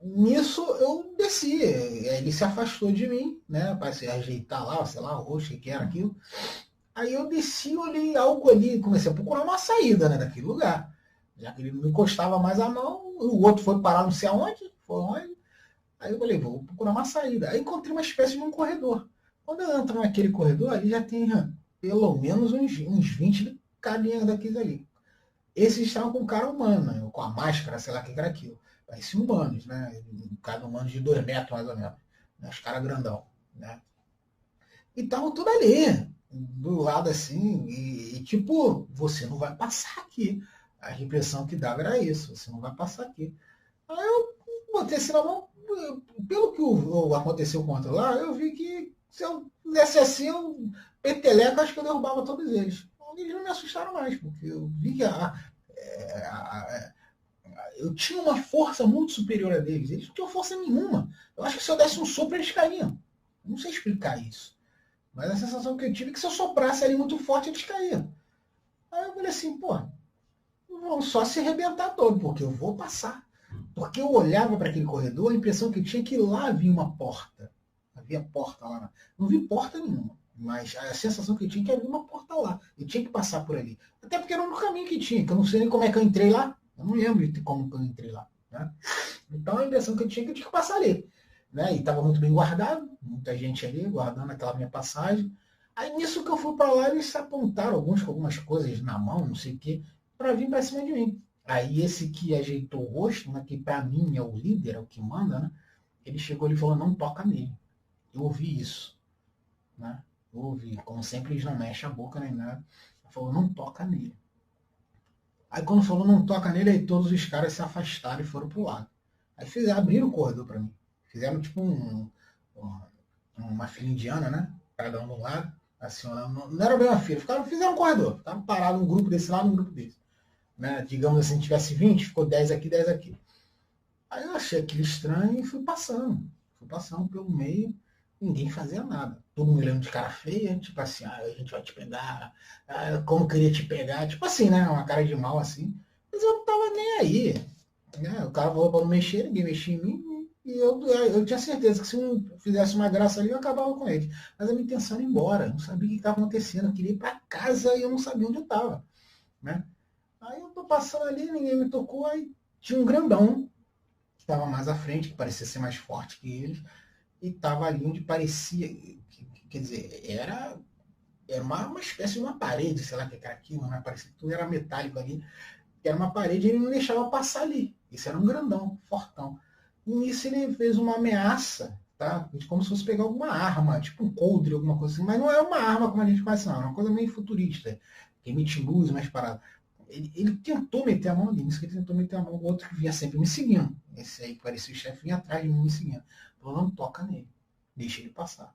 nisso, eu desci, ele se afastou de mim, né, para se ajeitar lá, sei lá, o rosto, que era aquilo. Aí eu desci, olhei algo ali, comecei a procurar uma saída, né, daquele lugar. Já que ele não encostava mais a mão, o outro foi parar não sei aonde, foi onde. Aí eu falei, vou procurar uma saída. Aí encontrei uma espécie de um corredor. Quando eu entro naquele corredor, ali já tem pelo menos uns 20 carinhas daqueles ali. Esses estavam com cara humana, né, com a máscara, sei lá o que era aquilo. Pareciam humanos, né? Cada humano de 2 metros mais ou menos. Né? Os caras grandão. Né? E estavam tudo ali, do lado assim, e tipo, você não vai passar aqui. A impressão que dava era isso, você não vai passar aqui. Aí eu botei assim na mão, pelo que aconteceu com o outro lá, eu vi que se eu fizesse assim, eu peteleco, acho que eu derrubava todos eles. Eles não me assustaram mais, porque eu vi que eu tinha uma força muito superior a deles. Eles não tinham força nenhuma. Eu acho que se eu desse um sopro, eles caíam. Não sei explicar isso. Mas a sensação que eu tive é que se eu soprasse ali muito forte, eles caíam. Aí eu falei assim, pô, vão só se arrebentar todo, porque eu vou passar. Porque eu olhava para aquele corredor, a impressão que eu tinha é que lá havia uma porta. Havia porta lá. Não vi porta nenhuma. Mas a sensação que eu tinha é que havia uma porta lá. Eu tinha que passar por ali. Até porque era o único caminho que tinha, que eu não sei nem como é que eu entrei lá. Eu não lembro de como eu entrei lá. Né? Então a impressão que eu tinha é que eu tinha que passar ali. Né? E estava muito bem guardado, muita gente ali guardando aquela minha passagem. Aí nisso que eu fui para lá, eles se apontaram, alguns com algumas coisas na mão, não sei o quê, para vir para cima de mim. Aí esse que ajeitou o rosto, né, que para mim é o líder, é o que manda, né, ele chegou e falou, não toca nele. Eu ouvi isso. Né? Eu ouvi, como sempre eles não mexem a boca nem nada. Ele falou, não toca nele. Aí quando falou não toca nele, aí todos os caras se afastaram e foram pro lado. Aí abriram o corredor para mim. Fizeram tipo uma fila indiana, né? Cada um do lado. Assim, não era bem uma fila. Fizeram um corredor. Ficaram parados um grupo desse lado e um grupo desse. né? Digamos assim, tivesse 20, ficou 10 aqui, 10 aqui. Aí eu achei aquilo estranho e fui passando. Fui passando pelo meio, ninguém fazia nada. Todo mundo olhando de cara feia, tipo assim, ah, a gente vai te pegar, ah, como queria te pegar, tipo assim, né? Uma cara de mal assim. Mas eu não tava nem aí. Né? O cara falou pra não mexer, ninguém mexia em mim. E eu tinha certeza que se um fizesse uma graça ali, eu acabava com ele. Mas a minha intenção era ir embora. Eu não sabia o que estava acontecendo. Eu queria ir para casa e eu não sabia onde eu estava. Né? Aí eu tô passando ali, ninguém me tocou. Aí tinha um grandão que estava mais à frente, que parecia ser mais forte que eles. E estava ali onde parecia. Quer dizer, era uma espécie de uma parede, sei lá o que era aquilo, né? Parecia que tudo era metálico ali. Era uma parede e ele não deixava passar ali. Isso era um grandão, fortão. E nisso ele fez uma ameaça, tá? Como se fosse pegar alguma arma, tipo um coldre, alguma coisa assim. Mas não é uma arma como a gente faz, não. É uma coisa meio futurista. Que emite luz, mais parada. Ele tentou meter a mão ali. Nisso que ele tentou meter a mão, o outro que vinha sempre me seguindo. Esse aí que parecia o chefe vinha atrás de mim me seguindo. Falou, não toca nele. Deixa ele passar.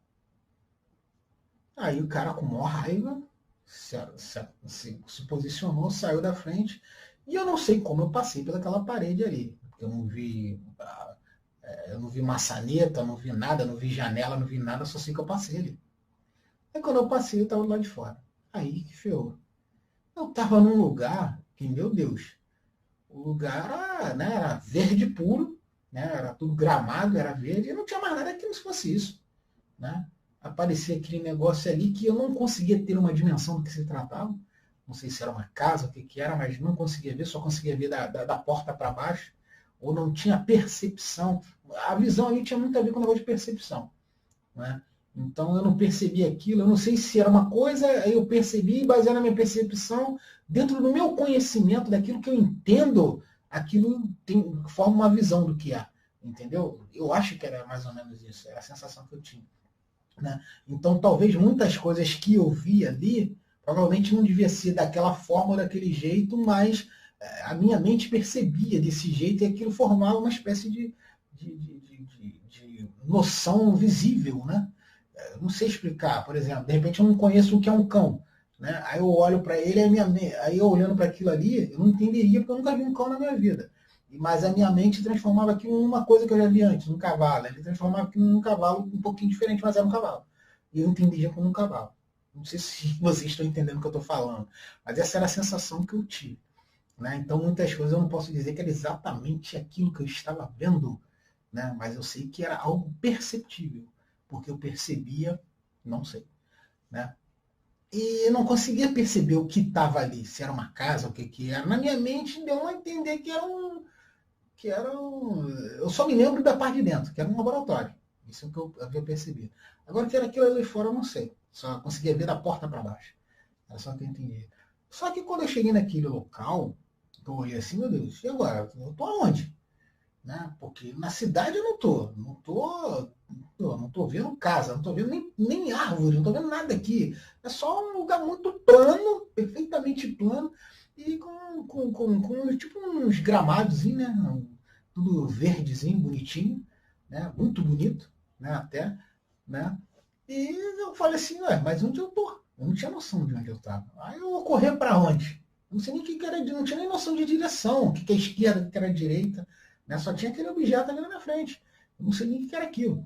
Aí o cara com maior raiva se posicionou, saiu da frente. E eu não sei como eu passei pelaquela parede ali. Eu não vi. Eu não vi maçaneta, não vi nada, não vi janela, não vi nada, só sei que eu passei ali. Aí quando eu passei, eu estava do lado de fora. Aí que ferrou. Eu estava num lugar que, meu Deus, o lugar era, né, era verde puro, né, era tudo gramado, era verde, e não tinha mais nada que não fosse isso. Né? Aparecia aquele negócio ali que eu não conseguia ter uma dimensão do que se tratava. Não sei se era uma casa, o que era, mas não conseguia ver, só conseguia ver da porta para baixo, ou não tinha percepção. A visão ali tinha muito a ver com o negócio de percepção. Né? Então eu não percebi aquilo, eu não sei se era uma coisa, aí eu percebi, baseado na minha percepção, dentro do meu conhecimento, daquilo que eu entendo, aquilo forma uma visão do que é. Entendeu? Eu acho que era mais ou menos isso, era a sensação que eu tinha. Né? Então, talvez muitas coisas que eu vi ali, provavelmente não devia ser daquela forma ou daquele jeito, mas a minha mente percebia desse jeito e aquilo formava uma espécie de noção visível. Né? Eu não sei explicar, por exemplo, de repente eu não conheço o que é um cão. Né? Aí eu olho para ele, aí eu olhando para aquilo ali, eu não entenderia, porque eu nunca vi um cão na minha vida. Mas a minha mente transformava aquilo numa coisa que eu já vi antes, num cavalo. Ele transformava aquilo num cavalo um pouquinho diferente, mas era um cavalo. E eu entendia como um cavalo. Não sei se vocês estão entendendo o que eu estou falando, mas essa era a sensação que eu tive. Né? Então, muitas coisas eu não posso dizer que era exatamente aquilo que eu estava vendo, né? Mas eu sei que era algo perceptível, porque eu percebia, não sei. Né? E eu não conseguia perceber o que estava ali, se era uma casa, o que era. Na minha mente deu a entender que era um. Eu só me lembro da parte de dentro, que era um laboratório. Isso é o que eu havia percebido. Agora, o que era aquilo ali fora, eu não sei. Só conseguia ver da porta para baixo. Era só que eu entendi. Só que quando eu cheguei naquele local, eu olhei assim, meu Deus, e agora? Eu tô aonde? Né? Porque na cidade eu não tô vendo casa, não tô vendo nem árvore, não tô vendo nada aqui. É só um lugar muito plano, perfeitamente plano, e com tipo uns gramados, né? Tudo verdezinho, bonitinho, né? Muito bonito, né? Até, né? E eu falei assim, ué, mas onde eu tô? Eu não tinha noção de onde eu estava. Aí eu vou correr para onde? Não sei nem o que era, não tinha nem noção de direção, o que é esquerda, o que era direita, né? Só tinha aquele objeto ali na minha frente. Eu não sei nem o que era aquilo.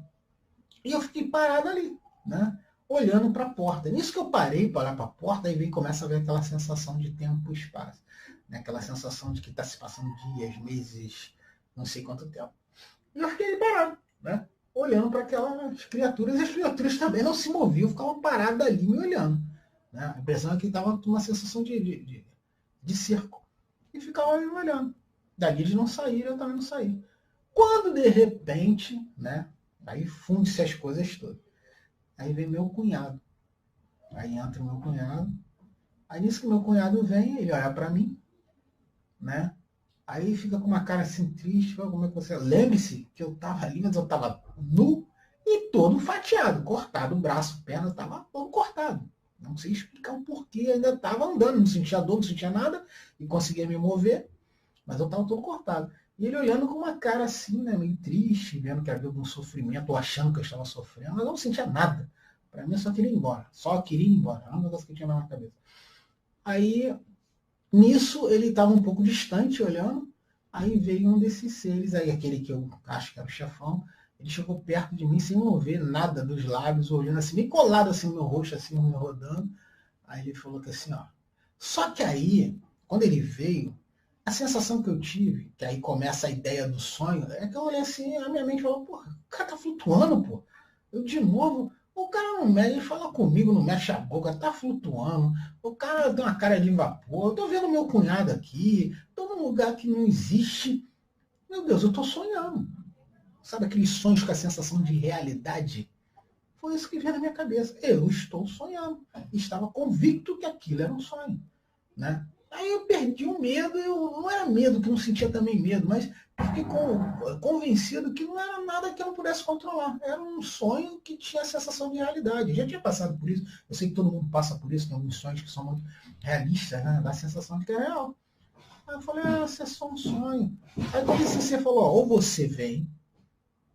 E eu fiquei parado ali, né? Olhando para a porta. Nisso que eu parei para olhar para a porta, aí começa a ver aquela sensação de tempo e espaço. Né? Aquela sensação de que está se passando dias, meses, não sei quanto tempo. E eu fiquei parado, né? Olhando para aquelas criaturas, e as criaturas também não se moviam, ficavam paradas ali me olhando. Né? A impressão é que estava com uma sensação de cerco. E ficavam me olhando. Dali eles não saíram, eu também não saí. Quando de repente, né? Aí funde-se as coisas todas. Aí vem meu cunhado. Aí entra o meu cunhado. Aí nisso que meu cunhado vem, ele olha para mim, né? Aí fica com uma cara assim triste, como é que você. Lembre-se que eu tava ali, mas eu tava nu e todo fatiado, cortado, o braço, perna, tava todo cortado. Não sei explicar o porquê, ainda tava andando, não sentia dor, não sentia nada, e conseguia me mover, mas eu tava todo cortado. E ele olhando com uma cara assim, né, meio triste, vendo que havia algum sofrimento, ou achando que eu estava sofrendo, mas eu não sentia nada. Para mim eu só queria ir embora, só queria ir embora, era um negócio que eu tinha na cabeça. Aí Nisso ele estava um pouco distante olhando, aí veio um desses seres, aí aquele que eu acho que era o chefão, ele chegou perto de mim sem mover nada dos lábios, olhando assim, meio colado assim no meu rosto, assim, me rodando. Aí ele falou que assim, ó. Só que aí, quando ele veio, a sensação que eu tive, que aí começa a ideia do sonho, é que eu olhei assim, a minha mente falou, pô, o cara tá flutuando, pô. Eu de novo, o cara não mexe, fala comigo, não mexe a boca, tá flutuando. O cara tem uma cara de vapor. Eu tô vendo meu cunhado aqui, tô num lugar que não existe. Meu Deus, eu tô sonhando. Sabe aqueles sonhos com a sensação de realidade? Foi isso que veio na minha cabeça. Eu estou sonhando. Estava convicto que aquilo era um sonho. Né? Aí eu perdi o medo, eu não era medo, que eu não sentia também medo, mas fiquei convencido que não era nada que eu não pudesse controlar. Era um sonho que tinha a sensação de realidade. Eu já tinha passado por isso, eu sei que todo mundo passa por isso, tem alguns sonhos que são muito realistas, né? Dá a sensação de que é real. Aí eu falei, isso é só um sonho. Aí quando você falou, ou você vem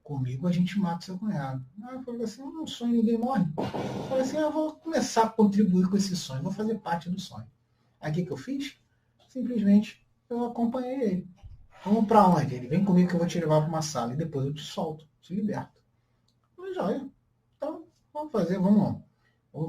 comigo, a gente mata seu cunhado. Aí eu falei assim, um sonho, ninguém morre. Eu falei assim, eu vou começar a contribuir com esse sonho, vou fazer parte do sonho. Aí o que eu fiz? Simplesmente eu acompanhei ele. Vamos para onde? Ele vem comigo que eu vou te levar para uma sala e depois eu te solto, te liberto. Mas olha, então vamos fazer, vamos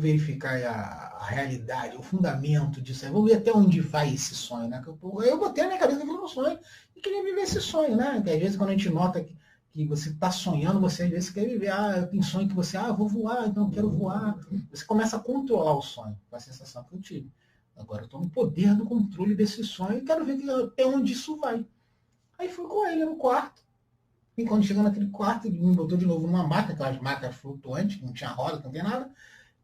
verificar a realidade, o fundamento disso aí. Vamos ver até onde vai esse sonho, né? Eu botei na minha cabeça que era um sonho e queria viver esse sonho, né? Que às vezes quando a gente nota que você está sonhando, você às vezes quer viver, tem sonho que você, eu vou voar, então eu quero voar. Você começa a controlar o sonho, com a sensação que eu tive. Agora eu estou no poder do controle desse sonho e quero ver até onde isso vai. Aí fui com ele no quarto. E quando chegou naquele quarto, ele me botou de novo numa máquina, aquelas máquinas flutuantes, que não tinha roda, que não tinha nada.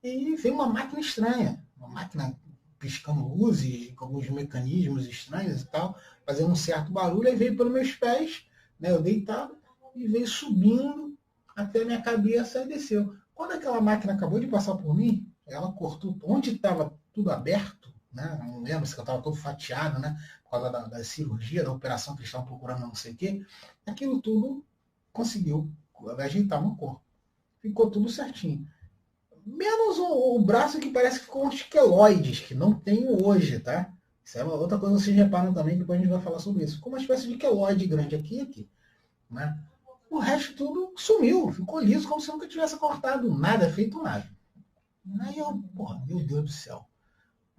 E veio uma máquina estranha. Uma máquina piscando luzes, com alguns mecanismos estranhos e tal, fazendo um certo barulho. Aí veio pelos meus pés, né, eu deitado, e veio subindo até a minha cabeça e desceu. Quando aquela máquina acabou de passar por mim, ela cortou onde estava tudo aberto, né? Não lembro se eu estava todo fatiado, né? Por causa da cirurgia, da operação que eles estavam procurando, não sei o quê. Aquilo tudo conseguiu ajeitar no corpo. Ficou tudo certinho. Menos o braço que parece que ficou uns queloides, que não tem hoje, tá? Isso é uma outra coisa que vocês reparam também, depois a gente vai falar sobre isso. Ficou uma espécie de queloide grande aqui e aqui. Né? O resto tudo sumiu, ficou liso, como se nunca tivesse cortado nada, feito nada. Aí eu, porra, meu Deus do céu,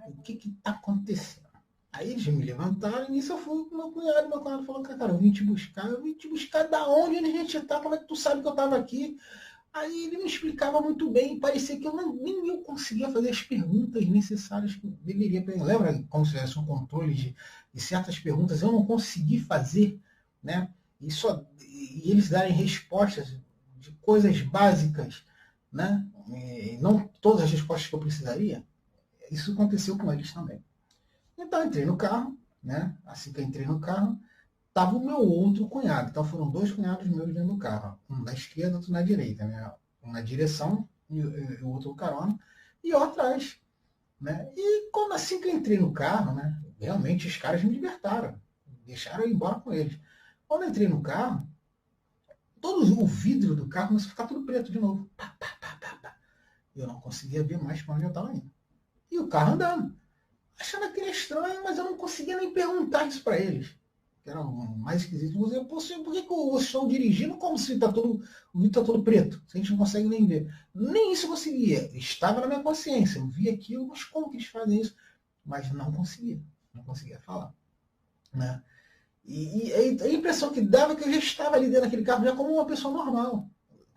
o que que tá acontecendo? Aí eles me levantaram e nisso eu fui com meu cunhado falou, cara, eu vim te buscar da onde a gente tá, como é que tu sabe que eu tava aqui? Aí ele me explicava muito bem, parecia que nem eu conseguia fazer as perguntas necessárias que eu deveria. Lembra como se tivesse um controle de certas perguntas, eu não consegui fazer, né? E eles darem respostas de coisas básicas, né? E não todas as respostas que eu precisaria. Isso aconteceu com eles também. Então eu entrei no carro, né? Assim que eu entrei no carro, estava o meu outro cunhado. Então foram dois cunhados meus dentro do carro. Um na esquerda, outro na direita. Né? Um na direção e o outro carona. E eu atrás. Né? E quando assim que eu entrei no carro, né? Realmente os caras me libertaram. Deixaram eu ir embora com eles. Quando eu entrei no carro, o vidro do carro começou a ficar tudo preto de novo. Pá, pá, pá, pá, pá. Eu não conseguia ver mais para onde eu estava indo. E o carro andando. Achando aquilo estranho, mas eu não conseguia nem perguntar isso para eles. Que era mais esquisito. Por que vocês estão dirigindo como se o vidro está todo preto? Se a gente não consegue nem ver. Nem isso eu conseguia. Estava na minha consciência. Eu via aquilo, mas como que eles fazem isso? Mas não conseguia. Não conseguia falar. Né? E a impressão que dava é que eu já estava ali dentro daquele carro já como uma pessoa normal.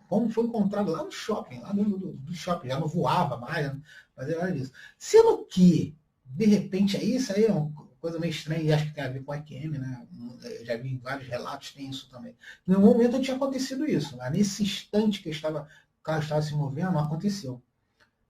Como foi encontrado lá no shopping, lá dentro do shopping. Já não voava mais, não fazia nada disso. Sendo que, de repente, isso aí é uma coisa meio estranha e acho que tem a ver com a EQM, né? Eu já vi vários relatos, tem isso também. No momento tinha acontecido isso. Mas nesse instante que o carro estava se movendo, não aconteceu.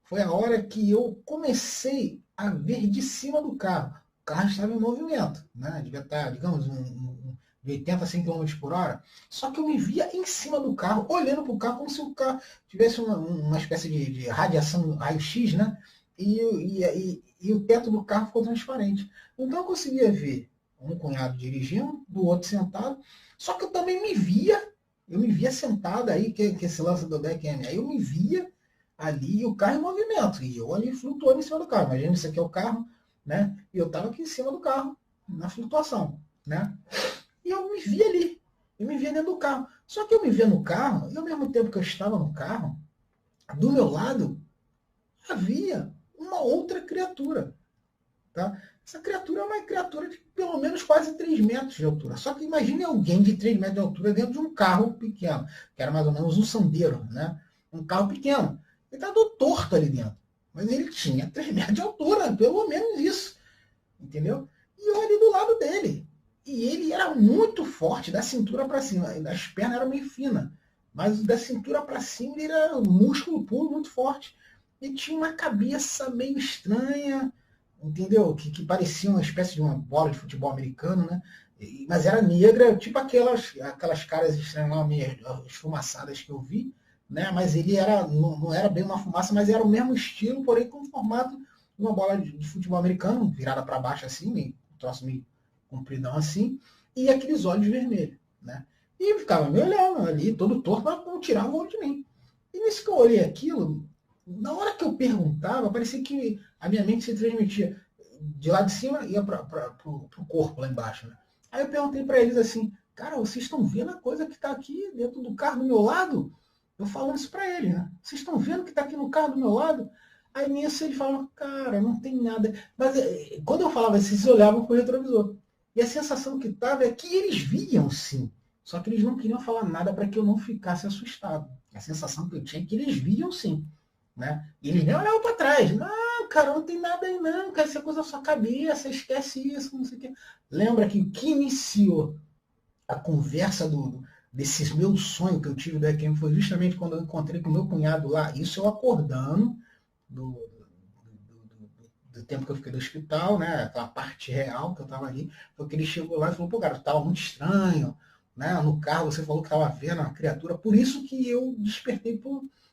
Foi a hora que eu comecei a ver de cima do carro. O carro estava em movimento, né? Devia estar, digamos, de 80 a 100 km por hora. Só que eu me via em cima do carro, olhando para o carro como se o carro tivesse uma espécie de radiação raio-x, né? E o teto do carro ficou transparente. Então eu conseguia ver um cunhado dirigindo, do outro sentado. Só que eu também eu me via sentado aí, que esse lance do DECM, aí eu me via ali o carro em movimento. E eu ali flutuando em cima do carro. Imagina, isso aqui é o carro, né? E eu estava aqui em cima do carro, na flutuação, né? E eu me vi ali, eu me via dentro do carro. Só que eu me via no carro, e ao mesmo tempo que eu estava no carro, do meu lado havia uma outra criatura, tá? Essa criatura é uma criatura de pelo menos quase 3 metros de altura. Só que imagine alguém de 3 metros de altura dentro de um carro pequeno, que era mais ou menos um Sandero, né? Um carro pequeno. Ele estava todo torto ali dentro. Mas ele tinha 3 metros de altura, pelo menos isso. Entendeu? E eu ali do lado dele. E ele era muito forte, da cintura para cima. As pernas eram meio finas. Mas da cintura para cima ele era músculo puro, muito forte. E tinha uma cabeça meio estranha, entendeu? Que parecia uma espécie de uma bola de futebol americano, né? Mas era negra, tipo aquelas caras estranhas, meio esfumaçadas que eu vi, né? Mas ele era, não era bem uma fumaça, mas era o mesmo estilo, porém com o formato de uma bola de futebol americano, virada para baixo assim, meio, um troço meio compridão assim, e aqueles olhos vermelhos, né? E ficava me olhando ali, todo torto, mas não tirava o olho de mim. E nisso que eu olhei aquilo, na hora que eu perguntava, parecia que a minha mente se transmitia de lá de cima ia para o corpo lá embaixo. Né? Aí eu perguntei para eles assim, cara, vocês estão vendo a coisa que está aqui dentro do carro do meu lado? Eu falando isso para ele, né? Vocês estão vendo que está aqui no carro do meu lado? Aí nisso ele falava, cara, não tem nada. Mas quando eu falava isso, eles olhavam para o retrovisor. E a sensação que estava é que eles viam sim. Só que eles não queriam falar nada para que eu não ficasse assustado. A sensação que eu tinha é que eles viam sim. Né? E eles nem olhavam para trás. Não, cara, não tem nada aí não, cara, isso é coisa da sua cabeça, esquece isso, não sei o quê. Lembra que o que iniciou a conversa desses meus sonhos que eu tive do EQM foi justamente quando eu encontrei com o meu cunhado lá, isso eu acordando do tempo que eu fiquei no hospital, né? Aquela parte real que eu estava ali, foi que ele chegou lá e falou, pô, cara, estava muito estranho, né? No carro você falou que estava vendo a criatura, por isso que eu despertei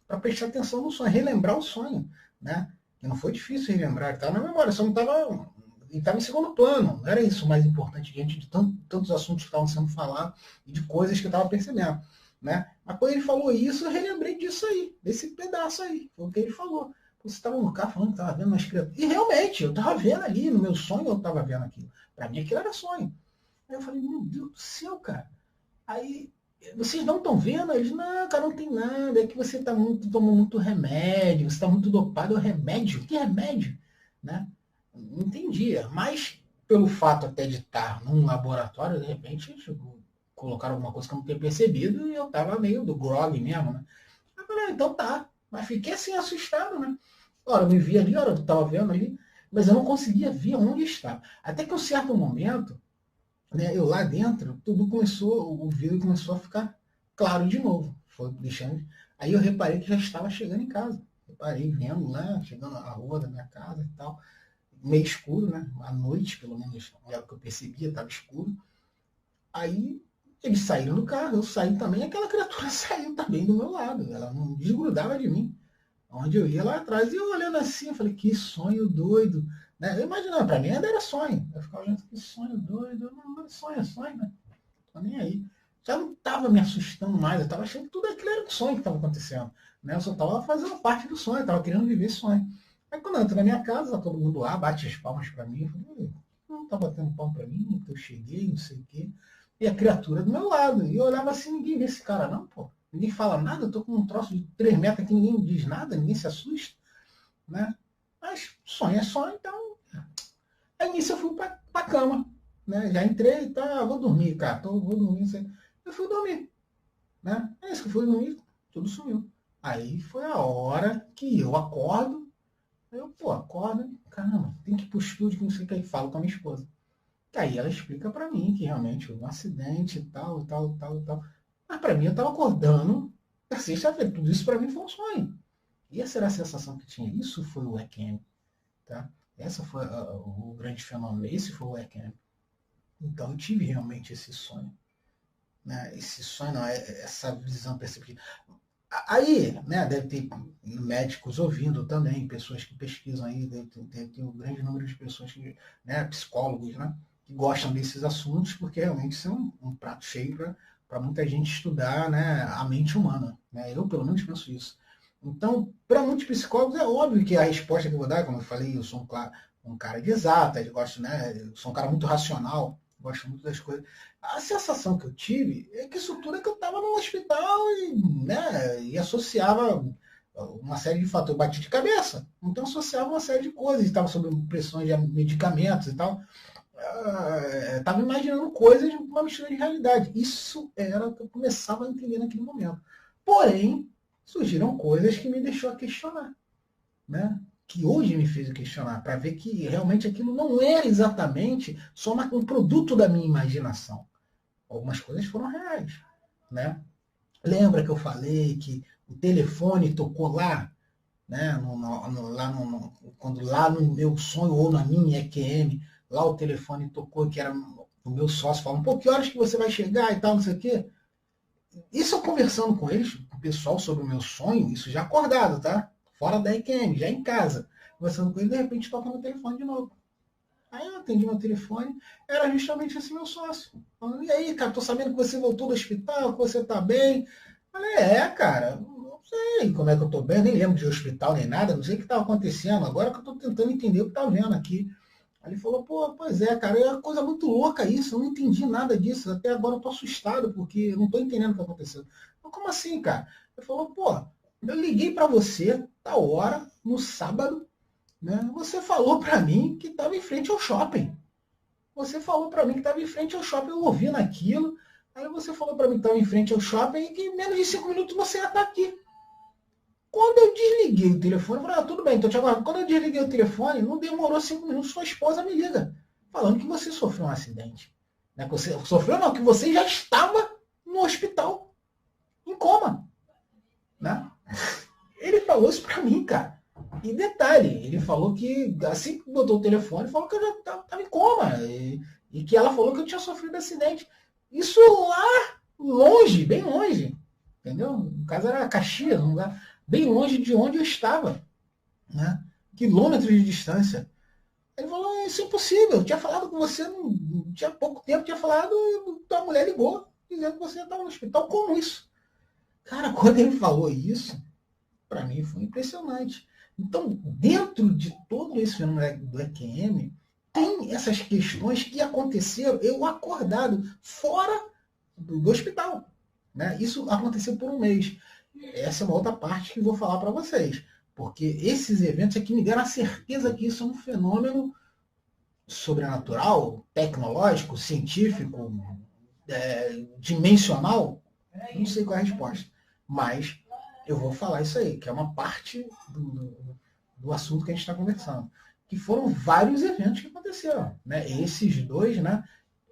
para prestar atenção no sonho, relembrar o sonho, né? E não foi difícil relembrar, ele estava na memória, só não estava. Ele estava em segundo plano, não era isso o mais importante diante de tantos assuntos que estavam sendo falados e de coisas que eu estava percebendo. Né? Mas quando ele falou isso, eu relembrei disso aí, desse pedaço aí, foi o que ele falou. Você estava no carro falando que estava vendo umas criaturas. E realmente, eu estava vendo ali, no meu sonho eu estava vendo aquilo. Para mim aquilo era sonho. Aí eu falei, meu Deus do céu, cara. Aí, vocês não estão vendo? Eles, não, cara, não tem nada. É que você está tomando muito remédio, você está muito dopado. Remédio? Que remédio? Né? Não entendia. Mas, pelo fato até de estar num laboratório, de repente, colocaram alguma coisa que eu não tinha percebido e eu estava meio do grog mesmo, né? Eu falei, então tá. Mas fiquei assim, assustado, né? Ora, eu me vi ali, ora, eu estava vendo ali, mas eu não conseguia ver onde estava. Até que um certo momento, né, eu lá dentro, tudo começou, o vidro começou a ficar claro de novo. Foi deixando. Aí eu reparei que já estava chegando em casa. Reparei, vendo lá, chegando à rua da minha casa e tal. Meio escuro, né? À noite, pelo menos, era o que eu percebia, estava escuro. Aí eles saíram do carro, eu saí também, aquela criatura saiu também do meu lado. Ela não desgrudava de mim. Onde eu ia lá atrás. E eu olhando assim, eu falei, que sonho doido. Né? Eu imaginava, para mim ainda era sonho. Eu ficava olhando, que sonho doido. Não, sonho é sonho, né? Tô nem aí. Já não estava me assustando mais, eu estava achando que tudo aquilo era um sonho que estava acontecendo. Né? Eu só estava fazendo parte do sonho, estava querendo viver esse sonho. Aí quando eu entro na minha casa, todo mundo lá, bate as palmas para mim. Eu falei, não tá batendo palma para mim, que eu cheguei, não sei o quê. E a criatura do meu lado. E eu olhava assim, ninguém vê esse cara não, pô. Ninguém fala nada, eu tô com um troço de 3 metros aqui, ninguém diz nada, ninguém se assusta. Né? Mas sonho é sonho, então. Aí nisso eu fui pra cama. Né? Já entrei e tá, vou dormir, cara. Vou dormir. Eu fui dormir. Né? É isso que eu fui dormir, tudo sumiu. Aí foi a hora que eu acordo. Eu, pô, acordo, caramba, tem que ir pro estúdio, que não sei o que, aí falo com a minha esposa. E aí ela explica pra mim que realmente houve um acidente e tal, e tal, e tal, e tal. Mas para mim eu estava acordando na sexta-feira. Tudo isso para mim foi um sonho. E essa era a sensação que tinha. Isso foi o EQM. Tá? Essa foi o grande fenômeno. Esse foi o EQM. Então eu tive realmente esse sonho. Né? Esse sonho, não, essa visão perceptiva. Aí, né, deve ter médicos ouvindo também, pessoas que pesquisam aí, deve ter um grande número de pessoas, que, né, psicólogos, né, que gostam desses assuntos, porque realmente isso é um prato cheio para muita gente estudar, né, a mente humana. Né? Eu, pelo menos, penso isso. Então, para muitos psicólogos, é óbvio que a resposta que eu vou dar, como eu falei, eu sou um cara de exatas, gosto, né? Eu sou um cara muito racional, gosto muito das coisas. A sensação que eu tive é que isso tudo é que eu estava no hospital e associava uma série de fatores. Eu bati de cabeça, então associava uma série de coisas, estava sob pressões de medicamentos e tal. Estava imaginando coisas, uma mistura de realidade. Isso era o que eu começava a entender naquele momento. Porém, surgiram coisas que me deixou a questionar, né? Que hoje me fez questionar, para ver que realmente aquilo não era exatamente só um produto da minha imaginação. Algumas coisas foram reais, né? Lembra que eu falei que o telefone tocou lá, né? Quando lá no meu sonho ou na minha EQM, lá o telefone tocou, que era o meu sócio, falando, pô, que horas que você vai chegar e tal, não sei o quê. Isso eu conversando com eles, com o pessoal sobre o meu sonho, isso já acordado, tá? Fora da EQM, já em casa. Conversando com ele, de repente toca no telefone de novo. Aí eu atendi meu telefone, era justamente esse meu sócio. Falando, e aí, cara, tô sabendo que você voltou do hospital, que você tá bem. Falei, cara, não sei como é que eu tô bem, nem lembro de hospital nem nada, não sei o que estava acontecendo, agora que eu tô tentando entender o que tá vendo aqui. Aí ele falou, pô, pois é, cara, é uma coisa muito louca isso, eu não entendi nada disso, até agora eu tô assustado, porque eu não tô entendendo o que aconteceu. Mas como assim, cara? Ele falou, pô, eu liguei para você, tal hora, no sábado, né? Você falou para mim que estava em frente ao shopping. Você falou para mim que estava em frente ao shopping, eu ouvi naquilo. Aí você falou para mim que estava em frente ao shopping e que em menos de 5 minutos você ia estar aqui. Quando eu desliguei o telefone, eu falei, tudo bem, então te aguardando. Quando eu desliguei o telefone, não demorou 5 minutos, sua esposa me liga, falando que você sofreu um acidente. Né? Que você sofreu não, que você já estava no hospital, em coma. Né? Ele falou isso para mim, cara. E detalhe, ele falou que assim que botou o telefone, falou que eu já estava em coma. E que ela falou que eu tinha sofrido acidente. Isso lá longe, bem longe. Entendeu? No caso era Caxias, um lugar bem longe de onde eu estava. Né? Quilômetros de distância. Ele falou, isso é impossível. Eu tinha falado com você, não tinha pouco tempo, tinha falado, tua mulher ligou, dizendo que você estava no hospital. Como isso? Cara, quando ele falou isso, para mim foi impressionante. Então, dentro de todo esse fenômeno do EQM, tem essas questões que aconteceram, eu acordado, fora do hospital. Né? Isso aconteceu por um mês. Essa é uma outra parte que eu vou falar para vocês. Porque esses eventos é que me deram a certeza que isso é um fenômeno sobrenatural, tecnológico, científico, dimensional. Não sei qual é a resposta. Mas eu vou falar isso aí, que é uma parte do assunto que a gente está conversando. Que foram vários eventos que aconteceram. Né? Esses dois, né?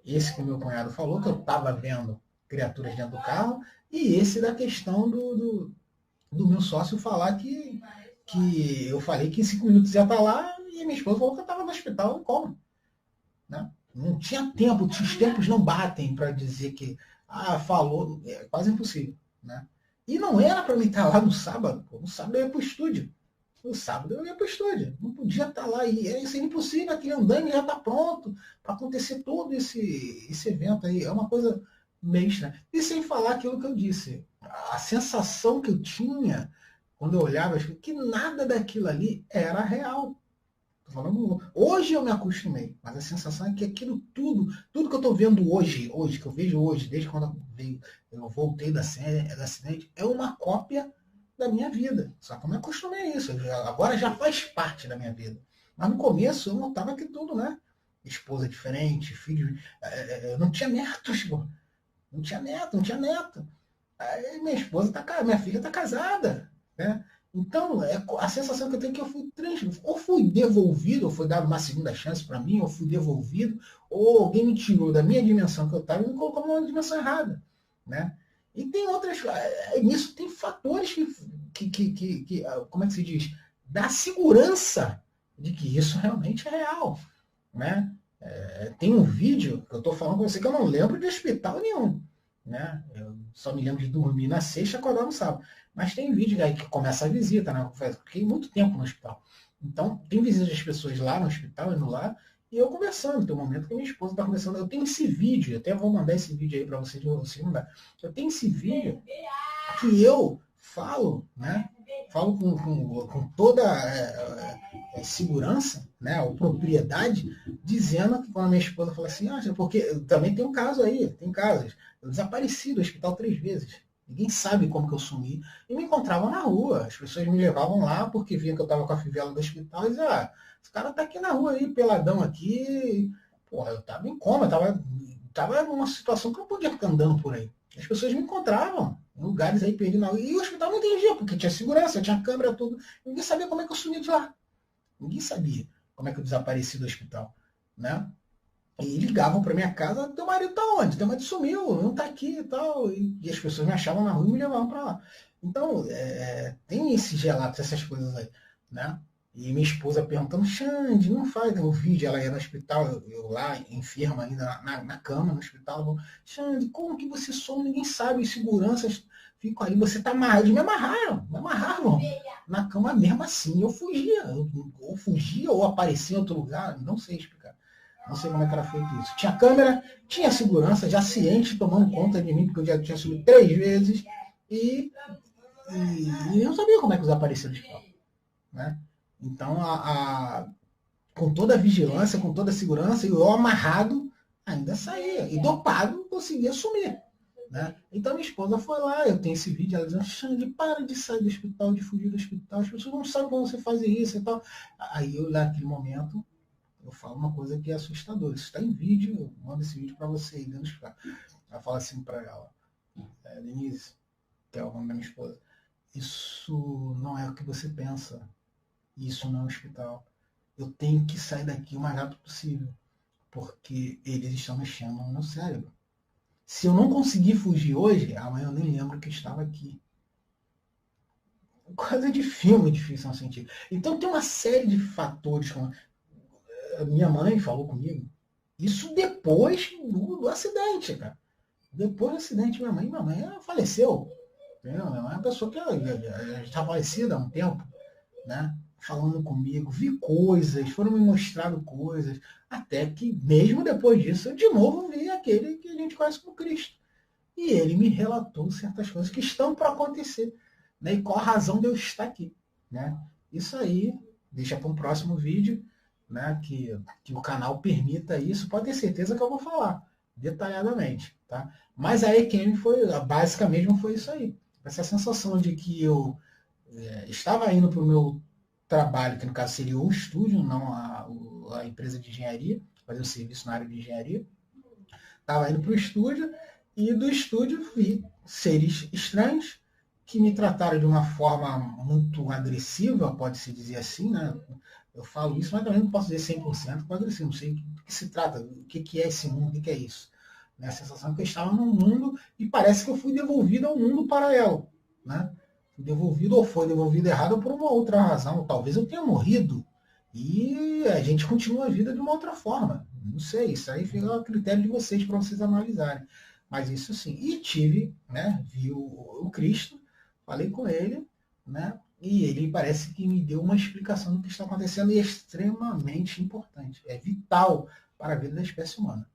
Esse que meu cunhado falou, que eu estava vendo criaturas dentro do carro, e esse da questão do meu sócio falar que eu falei que em 5 minutos ia estar lá, e minha esposa falou que eu estava no hospital em coma. Né? Não tinha tempo, os tempos não batem para dizer que falou, é quase impossível. Né? E não era para mim estar lá no sábado. No sábado eu ia para o estúdio. No sábado eu ia para o estúdio. Não podia estar lá. E isso é impossível. Aquele andaime já está pronto para acontecer todo esse evento aí. É uma coisa meio estranha. E sem falar aquilo que eu disse. A sensação que eu tinha quando eu olhava, que nada daquilo ali era real. Hoje eu me acostumei, mas a sensação é que aquilo tudo que eu estou vendo hoje, que eu vejo hoje, desde quando eu voltei da acidente, é uma cópia da minha vida. Só que eu me acostumei a isso. Agora já faz parte da minha vida. Mas no começo eu notava que tudo, né? Esposa diferente, filho. Não tinha netos, pô. Não tinha neto, não tinha neto. Aí minha filha está casada. Né? Então, a sensação que eu tenho é que eu fui ou fui devolvido, ou foi dado uma segunda chance para mim, ou fui devolvido, ou alguém me tirou da minha dimensão que eu estava e me colocou numa dimensão errada. Né? E tem outras. Nisso tem fatores que como é que se diz? Dá segurança de que isso realmente é real. Né? Tem um vídeo que eu estou falando com você que eu não lembro de hospital nenhum. Né? Eu só me lembro de dormir na sexta e acordar no sábado. Mas tem vídeo aí que começa a visita, né? Eu fiquei muito tempo no hospital. Então, tem visita das pessoas lá no hospital, indo lá, e eu conversando. Tem um momento que minha esposa está conversando. Eu tenho esse vídeo, até vou mandar esse vídeo aí para você mandar. Eu tenho esse vídeo que eu falo, né? falo com toda segurança, né, ou propriedade, dizendo que quando a minha esposa fala assim, porque também tem um caso aí, tem casos, eu desapareci do hospital 3 vezes. Ninguém sabe como que eu sumi. E me encontravam na rua. As pessoas me levavam lá porque viam que eu estava com a fivela do hospital e diziam, esse cara tá aqui na rua aí, peladão aqui. Porra, eu tava em coma, tava numa situação que eu não podia ficar andando por aí. As pessoas me encontravam em lugares aí perdidos na rua. E o hospital não entendia, porque tinha segurança, tinha câmera, tudo. Ninguém sabia como é que eu sumi de lá. Ninguém sabia como é que eu desapareci do hospital, né? E ligavam para minha casa, teu marido tá onde? Teu marido sumiu, não tá aqui e tal. E as pessoas me achavam na rua e me levavam para lá. Então, tem esses relatos, essas coisas aí, né? E minha esposa perguntando, Xande, não faz o vídeo, ela ia no hospital, eu lá, enferma ainda, na cama, no hospital, Xande, como que você some? Ninguém sabe, os seguranças ficam ali, você tá amarrado, eles me amarraram na cama mesmo assim, eu fugia, ou aparecia em outro lugar, não sei explicar. Não sei como é que era feito isso. Tinha câmera, tinha segurança, já ciente, tomando conta de mim, porque eu já tinha subido 3 vezes, e eu não sabia como é que desaparecia do hospital, né? Então, com toda a vigilância, com toda a segurança, e eu amarrado, ainda saía. E dopado, conseguia sumir. Né? Então, minha esposa foi lá, eu tenho esse vídeo, ela dizendo, Xande, para de sair do hospital, de fugir do hospital, as pessoas não sabem como você faz isso e tal. Aí, eu, naquele momento, eu falo uma coisa que é assustadora. Isso está em vídeo, eu mando esse vídeo para você aí dentro do hospital. Ela fala assim para ela, Denise, que é o nome da minha esposa, isso não é o que você pensa. Isso não é um hospital. Eu tenho que sair daqui o mais rápido possível, porque eles estão mexendo no meu cérebro. Se eu não conseguir fugir hoje, amanhã eu nem lembro que eu estava aqui. Coisa de filme de ficção científica. Então tem uma série de fatores. Como minha mãe falou comigo. Isso depois do acidente, cara. Depois do acidente, minha mãe faleceu. Entendeu? Minha mãe é uma pessoa que já está falecida há um tempo, né? Falando comigo, vi coisas, foram me mostrando coisas, até que mesmo depois disso, eu de novo vi aquele que a gente conhece como Cristo. E ele me relatou certas coisas que estão para acontecer, né? E qual a razão de eu estar aqui, né? Isso aí, deixa para um próximo vídeo, né? Que o canal permita isso, pode ter certeza que eu vou falar detalhadamente, tá? Mas a EQM foi, a básica mesmo foi isso aí. Essa sensação de que eu estava indo para o meu trabalho, que no caso seria o estúdio, não a empresa de engenharia, fazer o serviço na área de engenharia. Estava indo para o estúdio e do estúdio vi seres estranhos que me trataram de uma forma muito agressiva, pode-se dizer assim, né? Eu falo isso, mas também não posso dizer 100%, porque agressivo, não sei do que se trata, o que é esse mundo, o que é isso. Né? A sensação que eu estava num mundo e parece que eu fui devolvido ao mundo paralelo, né? Devolvido ou foi devolvido errado por uma outra razão. Talvez eu tenha morrido e a gente continua a vida de uma outra forma. Não sei, isso aí fica a critério de vocês para vocês analisarem. Mas isso sim. E tive, né, vi o Cristo, falei com ele, né, e ele parece que me deu uma explicação do que está acontecendo e é extremamente importante. É vital para a vida da espécie humana.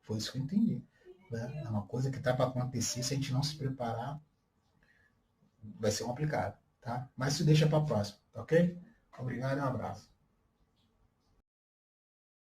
Foi isso que eu entendi. Né? É uma coisa que está para acontecer, se a gente não se preparar, vai ser complicado, tá? Mas isso deixa para a próxima, tá ok? Obrigado e um abraço.